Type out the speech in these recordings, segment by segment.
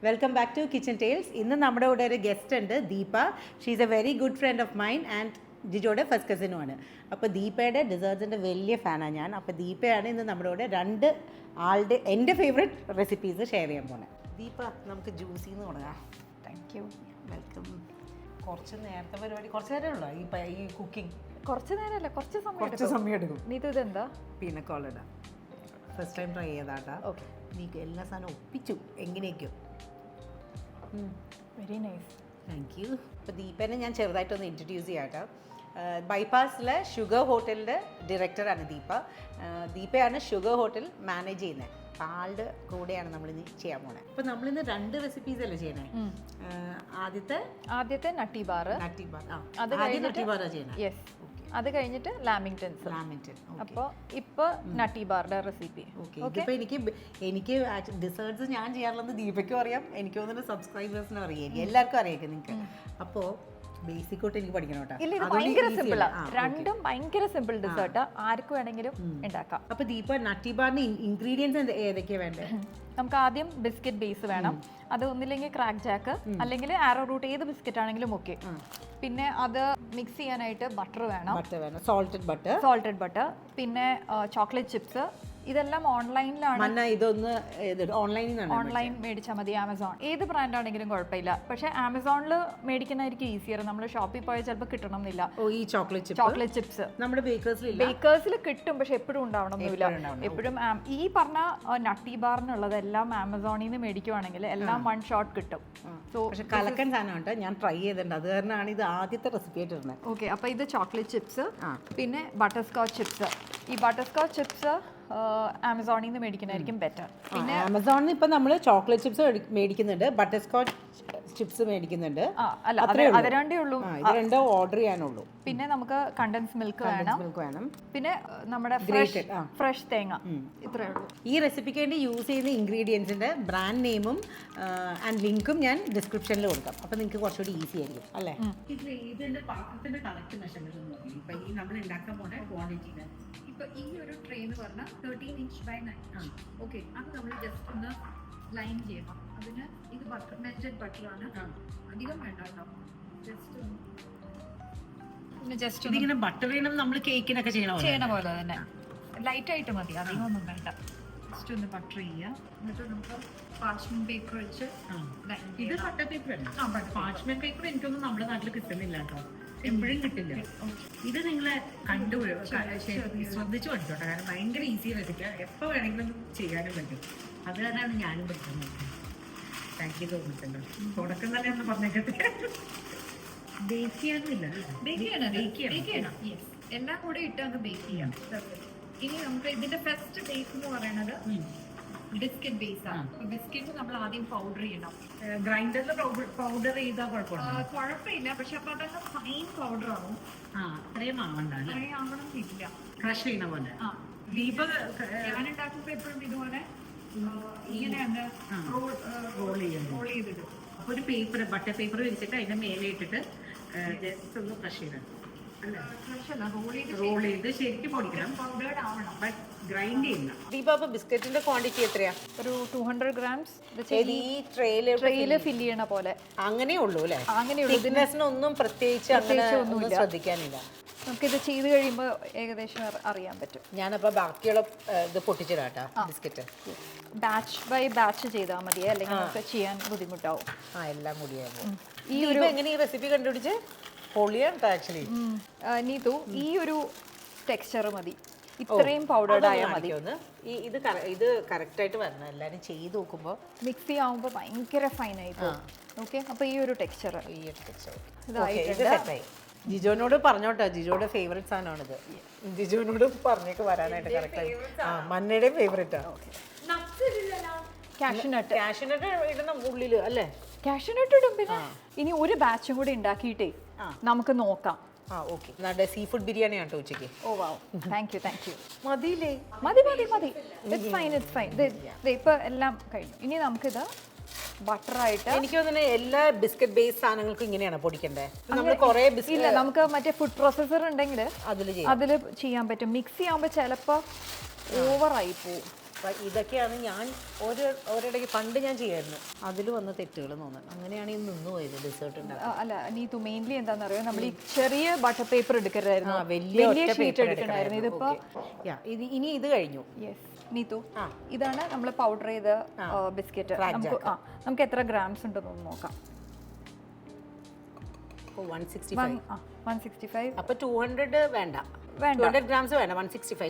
Welcome back to Kitchen Tales. ഇന്ന് നമ്മുടെ കൂടെ ഒരു ഗസ്റ്റ് ഉണ്ട് Deepa. She is a very good friend of mine and ജിജോയുടെ ഫസ്റ്റ് കസിനുമാണ്. അപ്പോൾ ദീപയുടെ ഡെസേർട്സിൻ്റെ വലിയ ഫാനാണ് ഞാൻ. അപ്പോൾ ദീപയാണ് ഇന്ന് നമ്മുടെ കൂടെ എൻ്റെ ഫേവറേറ്റ് റെസിപ്പീസ് ഷെയർ ചെയ്യാൻ പോകുന്നത്. ദീപ, നമുക്ക് ജ്യൂസിന്ന് തുടങ്ങാം. Thank you. വെൽക്കം. കുറച്ച് നേരത്തെ പരിപാടി, കുറച്ച് നേരമേ ഉള്ളൂ ഈ കുക്കിംഗ്? കുറച്ച് നേരമല്ല, കുറച്ച് സമയം എടുക്കും. നീ ഇതെന്താ? പീനക്കോളട ഫസ്റ്റ് ടൈം ട്രൈ ചെയ്താട്ടാ. ഓക്കെ, നീ എല്ലാ സാധനവും ഒപ്പിച്ചു എങ്ങനെയൊക്കെയോ. Very nice, thank you. അപ്പോൾ ദീപനെ ഞാൻ ചെറുതായിട്ടൊന്ന് ഇൻട്രൊഡ്യൂസ് ചെയ്യാട്ടോ. ബൈപ്പാസിലെ ഷുഗർ ഹോട്ടലിൻ്റെ ഡയറക്ടറാണ് ദീപ. ദീപയാണ് ഷുഗർ ഹോട്ടൽ മാനേജ് ചെയ്യുന്നത്. അപ്പോൾ ആളുടെ കൂടെയാണ് നമ്മളിന്ന് ചെയ്യാൻ പോണത്. അപ്പോൾ നമ്മളിന്ന് 2 റെസിപ്പീസ് അല്ലേ ചെയ്യണേ? ആദ്യത്തെ നട്ടി ബാർ. നട്ടി ബാർ ചെയ്യണേ. യെസ്, അത് കഴിഞ്ഞിട്ട് ലാമിങ്ടൺസ്. അപ്പോൾ ഇപ്പോൾ നട്ടി ബാറിന്റെ റെസിപ്പി. ഇതിപ്പോൾ എനിക്ക് ഡിസേർട്ട്സ് ഞാൻ ചെയ്യാറുള്ളത് ദീപയ്ക്കും അറിയാം, എനിക്ക് തോന്നുന്നു സബ്സ്ക്രൈബേഴ്സിനും അറിയാം, എല്ലാവർക്കും അറിയാം നിങ്ങൾക്ക്. അപ്പോൾ ബേസിക് തൊട്ട് എനിക്ക് പഠിക്കണം കേട്ടോ. ഇല്ല, ഇത് ഭയങ്കര സിമ്പിളാണ്. രണ്ടും ഭയങ്കര സിമ്പിൾ ഡിസേർട്ട്, ആർക്ക് വേണമെങ്കിലും ഉണ്ടാക്കാം. അപ്പോൾ ദീപ നട്ടി ബാറിന് ഇൻഗ്രീഡിയൻസ് ഏതൊക്കെയാണ് വേണ്ടത്? നമുക്ക് ആദ്യം ബിസ്ക്കറ്റ് ബേസ് വേണം. അത് ഒന്നില്ലെങ്കിൽ ക്രാക്ക് ജാക്ക് അല്ലെങ്കിൽ ആരോ റൂട്ട്, ഏത് ബിസ്ക്കറ്റ് ആണെങ്കിലും ഓക്കെ. പിന്നെ അത് മിക്സ് ചെയ്യാനായിട്ട് ബട്ടർ വേണം, സോൾട്ടഡ് ബട്ടർ. പിന്നെ ചോക്ലേറ്റ് ചിപ്സ്. ഇതെല്ലാം ഓൺലൈനിലാണ്. ഇതൊന്ന് ഓൺലൈൻ മേടിച്ചാൽ മതി. ആമസോൺ, ഏത് ബ്രാൻഡ് ആണെങ്കിലും കുഴപ്പമില്ല. പക്ഷെ ആമസോണിൽ മേടിക്കുന്നതായിരിക്കും ഈസിയർ. നമ്മൾ ഷോപ്പിൽ പോയാൽ ചിലപ്പോൾ കിട്ടണം എന്നില്ല. ഈ ചോക്ലേറ്റ് ചിപ്സ് നമ്മുടെ ബേക്കേഴ്സിൽ കിട്ടും, പക്ഷെ എപ്പോഴും ഉണ്ടാവണമെന്നില്ല. എപ്പോഴും ഈ പറഞ്ഞ നട്ടി ബാറിനുള്ളതെല്ലാം ആമസോണിൽ നിന്ന് മേടിക്കുവാണെങ്കിൽ എല്ലാം 1 ഷോട്ട് കിട്ടും. സോ കലക്കൻ സാധനമുണ്ട്, ഞാൻ ട്രൈ ചെയ്തിട്ടുണ്ട്. അത് കാരണമാണ് ഇത് ആദ്യത്തെ റെസിപ്പി ആയിട്ട് ഇടുന്നത്. ഓക്കെ, അപ്പോൾ ഇത് ചോക്ലേറ്റ് ചിപ്സ്. പിന്നെ ബട്ടർ സ്കോച്ച് ചിപ്സ്. ഈ ബട്ടർ സ്കോച്ച് ചിപ്സ് ആമസോണിൽ നിന്ന് മേടിക്കുന്നതായിരിക്കും ബെറ്റർ. പിന്നെ ആമസോണിൽ നിന്ന് ഇപ്പം നമ്മൾ ചോക്ലേറ്റ് ചിപ്സ് മേടിക്കുന്നുണ്ട്, ബട്ടർ സ്കോച്ച് ചിപ്സ് മേടിക്കുന്നുണ്ട്. അല്ല, അത് രണ്ടേ ഉള്ളൂ, ഇത് രണ്ടോ ഓർഡർ ചെയ്യാനുള്ളൂ. പിന്നെ നമുക്ക് കണ്ടൻസ് മിൽക്ക് വേണം. പിന്നെ നമ്മുടെ ഫ്രഷ് തേങ്ങ. ഇത്രയേ ഉള്ളൂ. ഈ റെസിപ്പിക്ക് വേണ്ടി യൂസ് ചെയ്യുന്ന ഇൻഗ്രീഡിയൻസിന്റെ ബ്രാൻഡ് നെയിമും ആൻഡ് ലിങ്കും ഞാൻ ഡിസ്ക്രിപ്ഷനിൽ കൊടുക്കാം. അപ്പോൾ നിങ്ങൾക്ക് കുറച്ചുകൂടി ഈസി ആയിരിക്കും അല്ലേ? ഇതിന്റെ പാത്രത്തിന്റെ കറക്റ്റ് മെഷർമെന്റ് ഇപ്പം ഈ നമ്മൾ ഉണ്ടാക്കാൻ പോകുന്ന ക്വാണ്ടിറ്റിയുടെ ഇപ്പൊ ഈ ഒരു ട്രേ എന്ന് പറഞ്ഞാൽ 13 inch by 9 inch. ഓക്കെ, അത് നമ്മൾ ജസ്റ്റ് ഒന്ന് ലൈൻ ചെയ്യണം. അതിന് ഇത് മെൽറ്റഡ് ബട്ടർ ആണ്, അധികം വേണ്ട കേട്ടോ. ജസ്റ്റ് ഇതിങ്ങനെ ബട്ടർ ചെയ്യണം, നമ്മൾ കേക്കിനൊക്കെ ചെയ്യണ പോലെ തന്നെ ലൈറ്റ് ആയിട്ട് മതി, അധികം ഒന്നും വേണ്ട. ജസ്റ്റ് ഒന്ന് ബട്ടർ ചെയ്യുക. എന്നിട്ട് നമുക്ക് പാർച്ച്മെന്റ് പേപ്പർ വെച്ച് ഇത് ബട്ടർ പേപ്പർ ആണ്. പാർച്ച്മെന്റ് പേപ്പർ എനിക്കൊന്നും നമ്മുടെ നാട്ടിൽ കിട്ടുന്നില്ല കേട്ടോ, എപ്പോഴും കിട്ടില്ല. ഇത് നിങ്ങളെ ശ്രദ്ധിച്ചു പഠിച്ചോട്ടെ, കാരണം ഭയങ്കര ഈസി റെസിപ്പിയാണ്, എപ്പോൾ വേണമെങ്കിലും ചെയ്യാനും പറ്റും. അത് തന്നെയാണ് ഞാനും പഠിക്കുന്നത്. താങ്ക് യു തോന്നിട്ടുണ്ട്. തുടക്കം തന്നെ ഒന്ന് പറഞ്ഞേക്കട്ടെ. ബേക്ക് ചെയ്യാനില്ല, എല്ലാം കൂടെ ഇട്ട് അങ്ങ് ബേക്ക് ചെയ്യാം. ഇനി നമുക്ക് ഇതിന്റെ ഫസ്റ്റ് ബേസ് എന്ന് പറയുന്നത് ബിസ്ക്കറ്റ് ബേസ് ആണ്. ബിസ്ക്കറ്റ് നമ്മൾ ആദ്യം പൗഡർ ചെയ്യണം. ഗ്രൈൻഡറിൽ പൗഡർ ചെയ്താൽ കുഴപ്പമില്ല, പക്ഷെ അപ്പൊ അതൊക്കെ ഫൈൻ പൗഡർ ആവും. അത്രയും ആവണമെന്നില്ല, ക്രഷ് ചെയ്യണ പോലെ. ഞാൻ ഉണ്ടാക്കുമ്പോ എപ്പോഴും ഇതുപോലെ ഇങ്ങനെയാണ് റോൾ ചെയ്തിട്ട് ഒരു പേപ്പർ, ബട്ടർ പേപ്പർ വിരിച്ചിട്ട് അതിന്റെ മേലെ ഇട്ടിട്ട് ജസ്റ്റ് ഒന്ന് ക്രഷ് ചെയ്യണം. റോൾ ചെയ്ത് ശരിക്കും പൊടിക്കണം, പൗഡേർഡ് ആവണം, ബട്ട് ഗ്രൈൻഡ് ചെയ്യണം. ദീപ, ബിസ്ക്കറ്റിന്റെ ക്വാണ്ടിറ്റി എത്രയാ? ഒരു 200 grams. ഈ ട്രേയില് ഫില്ല് ചെയ്യണ പോലെ. അങ്ങനെ ഉള്ളൂ അല്ലേ? അങ്ങനെയുള്ളൂ. ഇതിനൊന്നും പ്രത്യേകിച്ച് ഒന്നും ശ്രദ്ധിക്കാനില്ല. നമുക്കിത് ചെയ്ത് കഴിയുമ്പോൾ ഏകദേശം അറിയാൻ പറ്റും. ഞാനപ്പോൾ ബാക്കിയുള്ള ഇത് പൊട്ടിച്ചിടാട്ടാ ബിസ്ക്കറ്റ്. ബാച്ച് ബൈ ബാച്ച് ചെയ്താൽ മതി, അല്ലെങ്കിൽ നമുക്ക് ചെയ്യാൻ ബുദ്ധിമുട്ടാവും. എല്ലാം കൂടിയാകും. എങ്ങനെ ഈ റെസിപ്പി കണ്ടുപിടിച്ച്? പൊളിയാണ് ആക്ച്വലി. നീതു, ഈ ഒരു ടെക്സ്ചർ മതി, ഇത്രയും പൗഡേർഡ് ആയാൽ മതി. ഇത് കറക്റ്റ് ആയിട്ട് വരണം, എല്ലാവരും ചെയ്ത് നോക്കുമ്പോൾ. മിക്സി ആവുമ്പോൾ ഭയങ്കര ഫൈനായി പോകും. ഓക്കെ, അപ്പോൾ ഈ ഒരു ടെക്സ്ചർ ഇതായിട്ടുണ്ട്. ജിജോനോട് പറഞ്ഞോട്ടോ, ജിജോയുടെ ഫേവറേറ്റ് സാധനമാണിത്. ജിജോനോട് പറഞ്ഞേക്ക് വരാനായിട്ട് കറക്റ്റായി. മന്നയുടെയും ഫേവറേറ്റാണ്. കാഷ്യൂനട്ട് ഇടണം ഉള്ളിൽ അല്ലേ? കാഷ്യൂനട്ട് ഇടും. പിന്നെ ഇനി ഒരു ബാച്ചും കൂടി ഉണ്ടാക്കിയിട്ടേ നമുക്ക് നോക്കാം. സീ ഫുഡ് ബിരിയാണി ആട്ടോ ഉച്ചയ്ക്ക്. ഓ വാവ്, താങ്ക് യു. മതിയില്ലേ? മതി. It's fine. ഇപ്പൊ എല്ലാം കഴിഞ്ഞു. ഇനി നമുക്കിത് ബട്ടറായിട്ട്, എനിക്ക് തോന്നുന്നു എല്ലാ ബിസ്ക്കറ്റ് ബേസ് സാധനങ്ങൾക്കും ഇങ്ങനെയാണ് പൊടിക്കണ്ടേ? നമ്മൾ കുറേ ഇല്ല, നമുക്ക് മറ്റേ ഫുഡ് പ്രോസസ്സർ ഉണ്ടെങ്കിൽ അതിൽ ചെയ്യാൻ പറ്റും. മിക്സി ആകുമ്പോൾ ചിലപ്പോൾ ഓവറായി പോവും. അപ്പം ഇതൊക്കെയാണ് ഞാൻ ഒരിടയ്ക്ക് പണ്ട് ഞാൻ ചെയ്യായിരുന്നു, അതിൽ വന്ന തെറ്റുകൾ തോന്നുന്നു. അങ്ങനെയാണ് ഈ നിന്ന് പോയത് ഡെസേർട്ട് ഉണ്ടാക്കുക. അല്ല നീതു മെയിൻലി എന്താണെന്ന് അറിയാം, നമ്മൾ ഈ ചെറിയ ബട്ടർ പേപ്പർ എടുക്കരുതായിരുന്നു, വലിയ ഷീറ്റ് എടുക്കണമായിരുന്നു. ഇതിപ്പോ ഇനി ഇത് കഴിഞ്ഞു. യെസ് നീതു, ഇതാണ് നമ്മൾ പൗഡർ ചെയ്ത ബിസ്ക്കറ്റ്. നമുക്ക് എത്ര ഗ്രാംസ് ഉണ്ടെന്ന് നോക്കാം. 165. അപ്പോൾ 200 വേണ്ട, 200 grams വേണ്ട, 165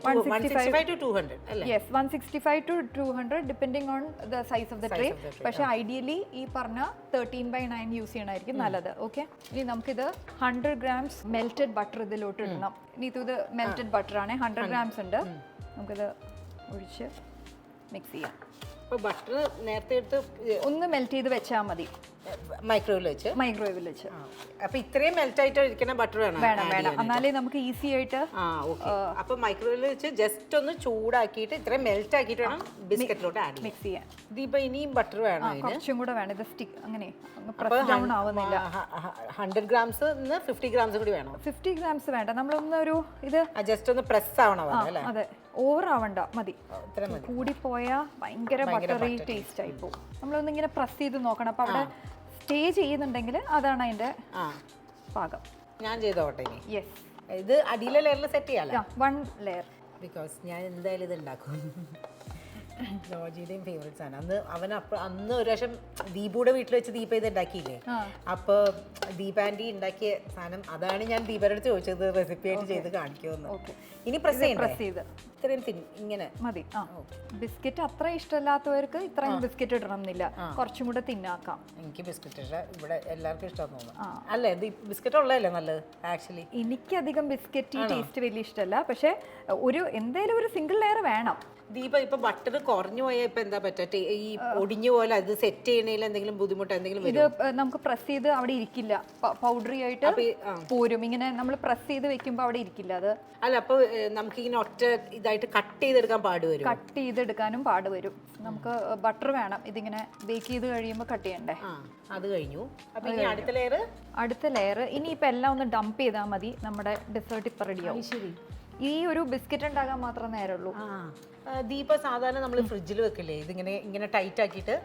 to 200 അല്ലേ? Yes, 165 to 200 depending on the size of the tray. പക്ഷേ ഐഡിയലി ഈ പറഞ്ഞ 13/9 യൂസ് ചെയ്യണമായിരിക്കും നല്ലത്. ഓക്കെ, ഇനി നമുക്കിത് 100 grams മെൽറ്റഡ് ബട്ടർ ഇതിലോട്ട് ഇടണം. ഇനി ഇത് മെൽറ്റഡ് ബട്ടർ ആണ്, 100 grams ഉണ്ട്. നമുക്കിത് ഒഴിച്ച് മിക്സ് ചെയ്യാം. അപ്പോൾ ബട്ടർ നേരത്തെ എടുത്ത് ഒന്ന് മെൽറ്റ് ചെയ്ത് വെച്ചാൽ മതി, മൈക്രോവേവിൽ വെച്ച്. അപ്പോൾ ഇത്രയും മെൽറ്റ് ആയിട്ട് ഇരിക്കുന്ന ബട്ടർ വേണം, എന്നാലേ നമുക്ക് ഈസി ആയിട്ട്. അപ്പോൾ മൈക്രോവേവിൽ വെച്ച് ജസ്റ്റ് ഒന്ന് ചൂടാക്കിയിട്ട് ഇത്രയും മെൽറ്റ് ആക്കിയിട്ട് വേണം ബിസ്ക്കറ്റിലോട്ട് ആഡ് മിക്സ് ചെയ്യാൻ. ഇതിപ്പോൾ ഇനിയും ബട്ടർ വേണം, കുറച്ചും കൂടെ വേണം. ഇത് സ്റ്റിക്ക് അങ്ങനെ പ്രസ് ഡൗൺ ആവുന്നില്ല. 100 grams 50 grams കൂടി വേണം. 50 grams വേണ്ട, നമ്മളൊന്നൊരു ഇത് ജസ്റ്റ് ഒന്ന് പ്രസ് ആവണം അല്ലേ? അതെ, ഓവർ ആവണ്ട, മതി. കൂടി പോയാൽ ഭയങ്കര ബട്ടറി ടേസ്റ്റ് ആയി പോകും. നമ്മളൊന്നിങ്ങനെ പ്രസ് ചെയ്ത് നോക്കണം. അപ്പോൾ അവിടെ സ്റ്റേ ചെയ്യുന്നുണ്ടെങ്കിൽ അതാണ് അതിൻ്റെ പാകം. ഞാൻ ചെയ്തോട്ടെ ഇനി. യെസ്, ഇത് അടിയിലെ ലെയറിൽ സെറ്റ് ചെയ്യാം. 1 ലെയർ, ബിക്കോസ് ഞാൻ എന്തായാലും ഇത് ഉണ്ടാക്കും. ജോർജിയുടെയും ഫേവറേറ്റ്സ് ആണ്. അന്ന് ഒരു പ്രാവശ്യം ദീപയുടെ വീട്ടിൽ വെച്ച് ദീപ ഇത് ഉണ്ടാക്കിയില്ലേ, അപ്പോൾ ദീപ ആൻറ്റി ഉണ്ടാക്കിയ സാധനം അതാണ് ഞാൻ ദീപയുടെ അടുത്ത് ചോദിച്ചത് റെസിപ്പി ആയിട്ട് ചെയ്ത് കാണിക്കുമെന്ന്. ഇനി പ്രസ് ചെയ്ത് ഇത്രയും ഇങ്ങനെ മതി. ബിസ്ക്കറ്റ് അത്ര ഇഷ്ടമല്ലാത്തവർക്ക് ഇത്രയും ബിസ്ക്കറ്റ് ഇടണം എന്നില്ല, കുറച്ചും കൂടെ തിന്നാക്കാം. എനിക്ക് ബിസ്ക്കറ്റ് ഇഷ്ടം, ഇവിടെ എല്ലാവർക്കും ഇഷ്ടം തോന്നുന്നു അല്ലേ? ബിസ്ക്കറ്റ് ഉള്ളതല്ലേ നല്ലത് ആക്ച്വലി. എനിക്കധികം ബിസ്ക്കറ്റ് ടേസ്റ്റ് വലിയ ഇഷ്ടമല്ല, പക്ഷെ എന്തായാലും ഒരു സിംഗിൾ ലെയർ വേണം. ദീപ ഇപ്പൊ ബട്ടർ കുറഞ്ഞു പോയാൽ ഇപ്പൊ എന്താ പറ്റാ? ഈ ഒടിഞ്ഞു പോലെ അത് സെറ്റ് ചെയ്യണേൽ എന്തെങ്കിലും ബുദ്ധിമുട്ട് എന്തെങ്കിലും? ഇത് നമുക്ക് പ്രസ് ചെയ്ത് അവിടെ ഇരിക്കില്ല, പൗഡറി ആയിട്ട് പോരും. ഇങ്ങനെ നമ്മൾ പ്രസ് ചെയ്ത് വെക്കുമ്പോൾ അവിടെ ഇരിക്കില്ല അത്. അല്ല, അപ്പൊ നമുക്ക് ഇങ്ങനെ ഒറ്റ ഇതായിട്ട് കട്ട് ചെയ്തെടുക്കാൻ പാടുവരും. കട്ട് ചെയ്തെടുക്കാനും പാടുവരും. നമുക്ക് ബട്ടർ വേണം, ഇതിങ്ങനെ ബേക്ക് ചെയ്ത് കഴിയുമ്പോൾ കട്ട് ചെയ്യണ്ടേ. അത് കഴിഞ്ഞു. അപ്പൊ ഇനി അടുത്ത ലെയർ ഇനിയിപ്പോ എല്ലാം ഒന്ന് ഡംപ് ചെയ്താൽ മതി. നമ്മുടെ ഡെസേർട്ട് ഇപ്പൊ റെഡിയാവും. ശരി, ഈ ഒരു ബിസ്ക്കറ്റ് ഉണ്ടാക്കാൻ മാത്രം നേരമുള്ളൂ. ദീപ സാധാരണ നമ്മൾ ഫ്രിഡ്ജിൽ വെക്കില്ലേ, ഇതിങ്ങനെ ടൈറ്റ് ആക്കിയിട്ട്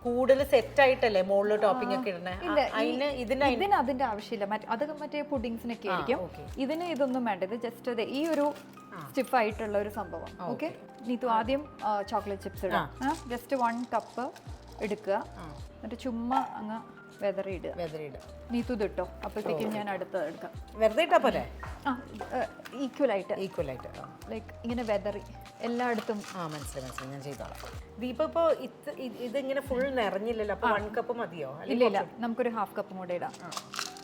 കൂടുതൽ സെറ്റ് ആയിട്ടല്ലേ മുകളിൽ ടോപ്പിംഗ് ഒക്കെ ഇടണേ? ഇതിന് അതിന്റെ ആവശ്യമില്ല. അത് മറ്റേ പുഡിങ്സിനൊക്കെ ആയിരിക്കും. ഇതിന് ഇതൊന്നും വേണ്ട. ഇത് ജസ്റ്റ് ഈ ഒരു സ്റ്റിഫ് ആയിട്ടുള്ള ഒരു സംഭവം. ഓക്കെ, നീതു ആദ്യം ചോക്ലേറ്റ് ചിപ്സ് ഇടാം. ജസ്റ്റ് 1 കപ്പ് എടുക്കുക, എന്നിട്ട് ചുമ്മാ അങ്ങ് വെതറിയിടുക. നീതു ഇതിട്ടോ, അപ്പോഴത്തേക്കും ഞാൻ അടുത്തത് എടുക്കാം. വെറുതെ ഇട്ടാ പോലെ ഈക്വൽ ആയിട്ട് ലൈക്ക് ഇങ്ങനെ വെതറി എല്ലായിടത്തും. മനസ്സിലായി, ഞാൻ ചെയ്തോളാം. ദീപ ഇപ്പോ ഇതിങ്ങനെ ഫുൾ നിറഞ്ഞില്ലല്ലോ, അപ്പൊ 1 കപ്പ് മതിയോ? ഇല്ല, നമുക്കൊരു 1/2 കപ്പ് കൂടെ ഇടാം.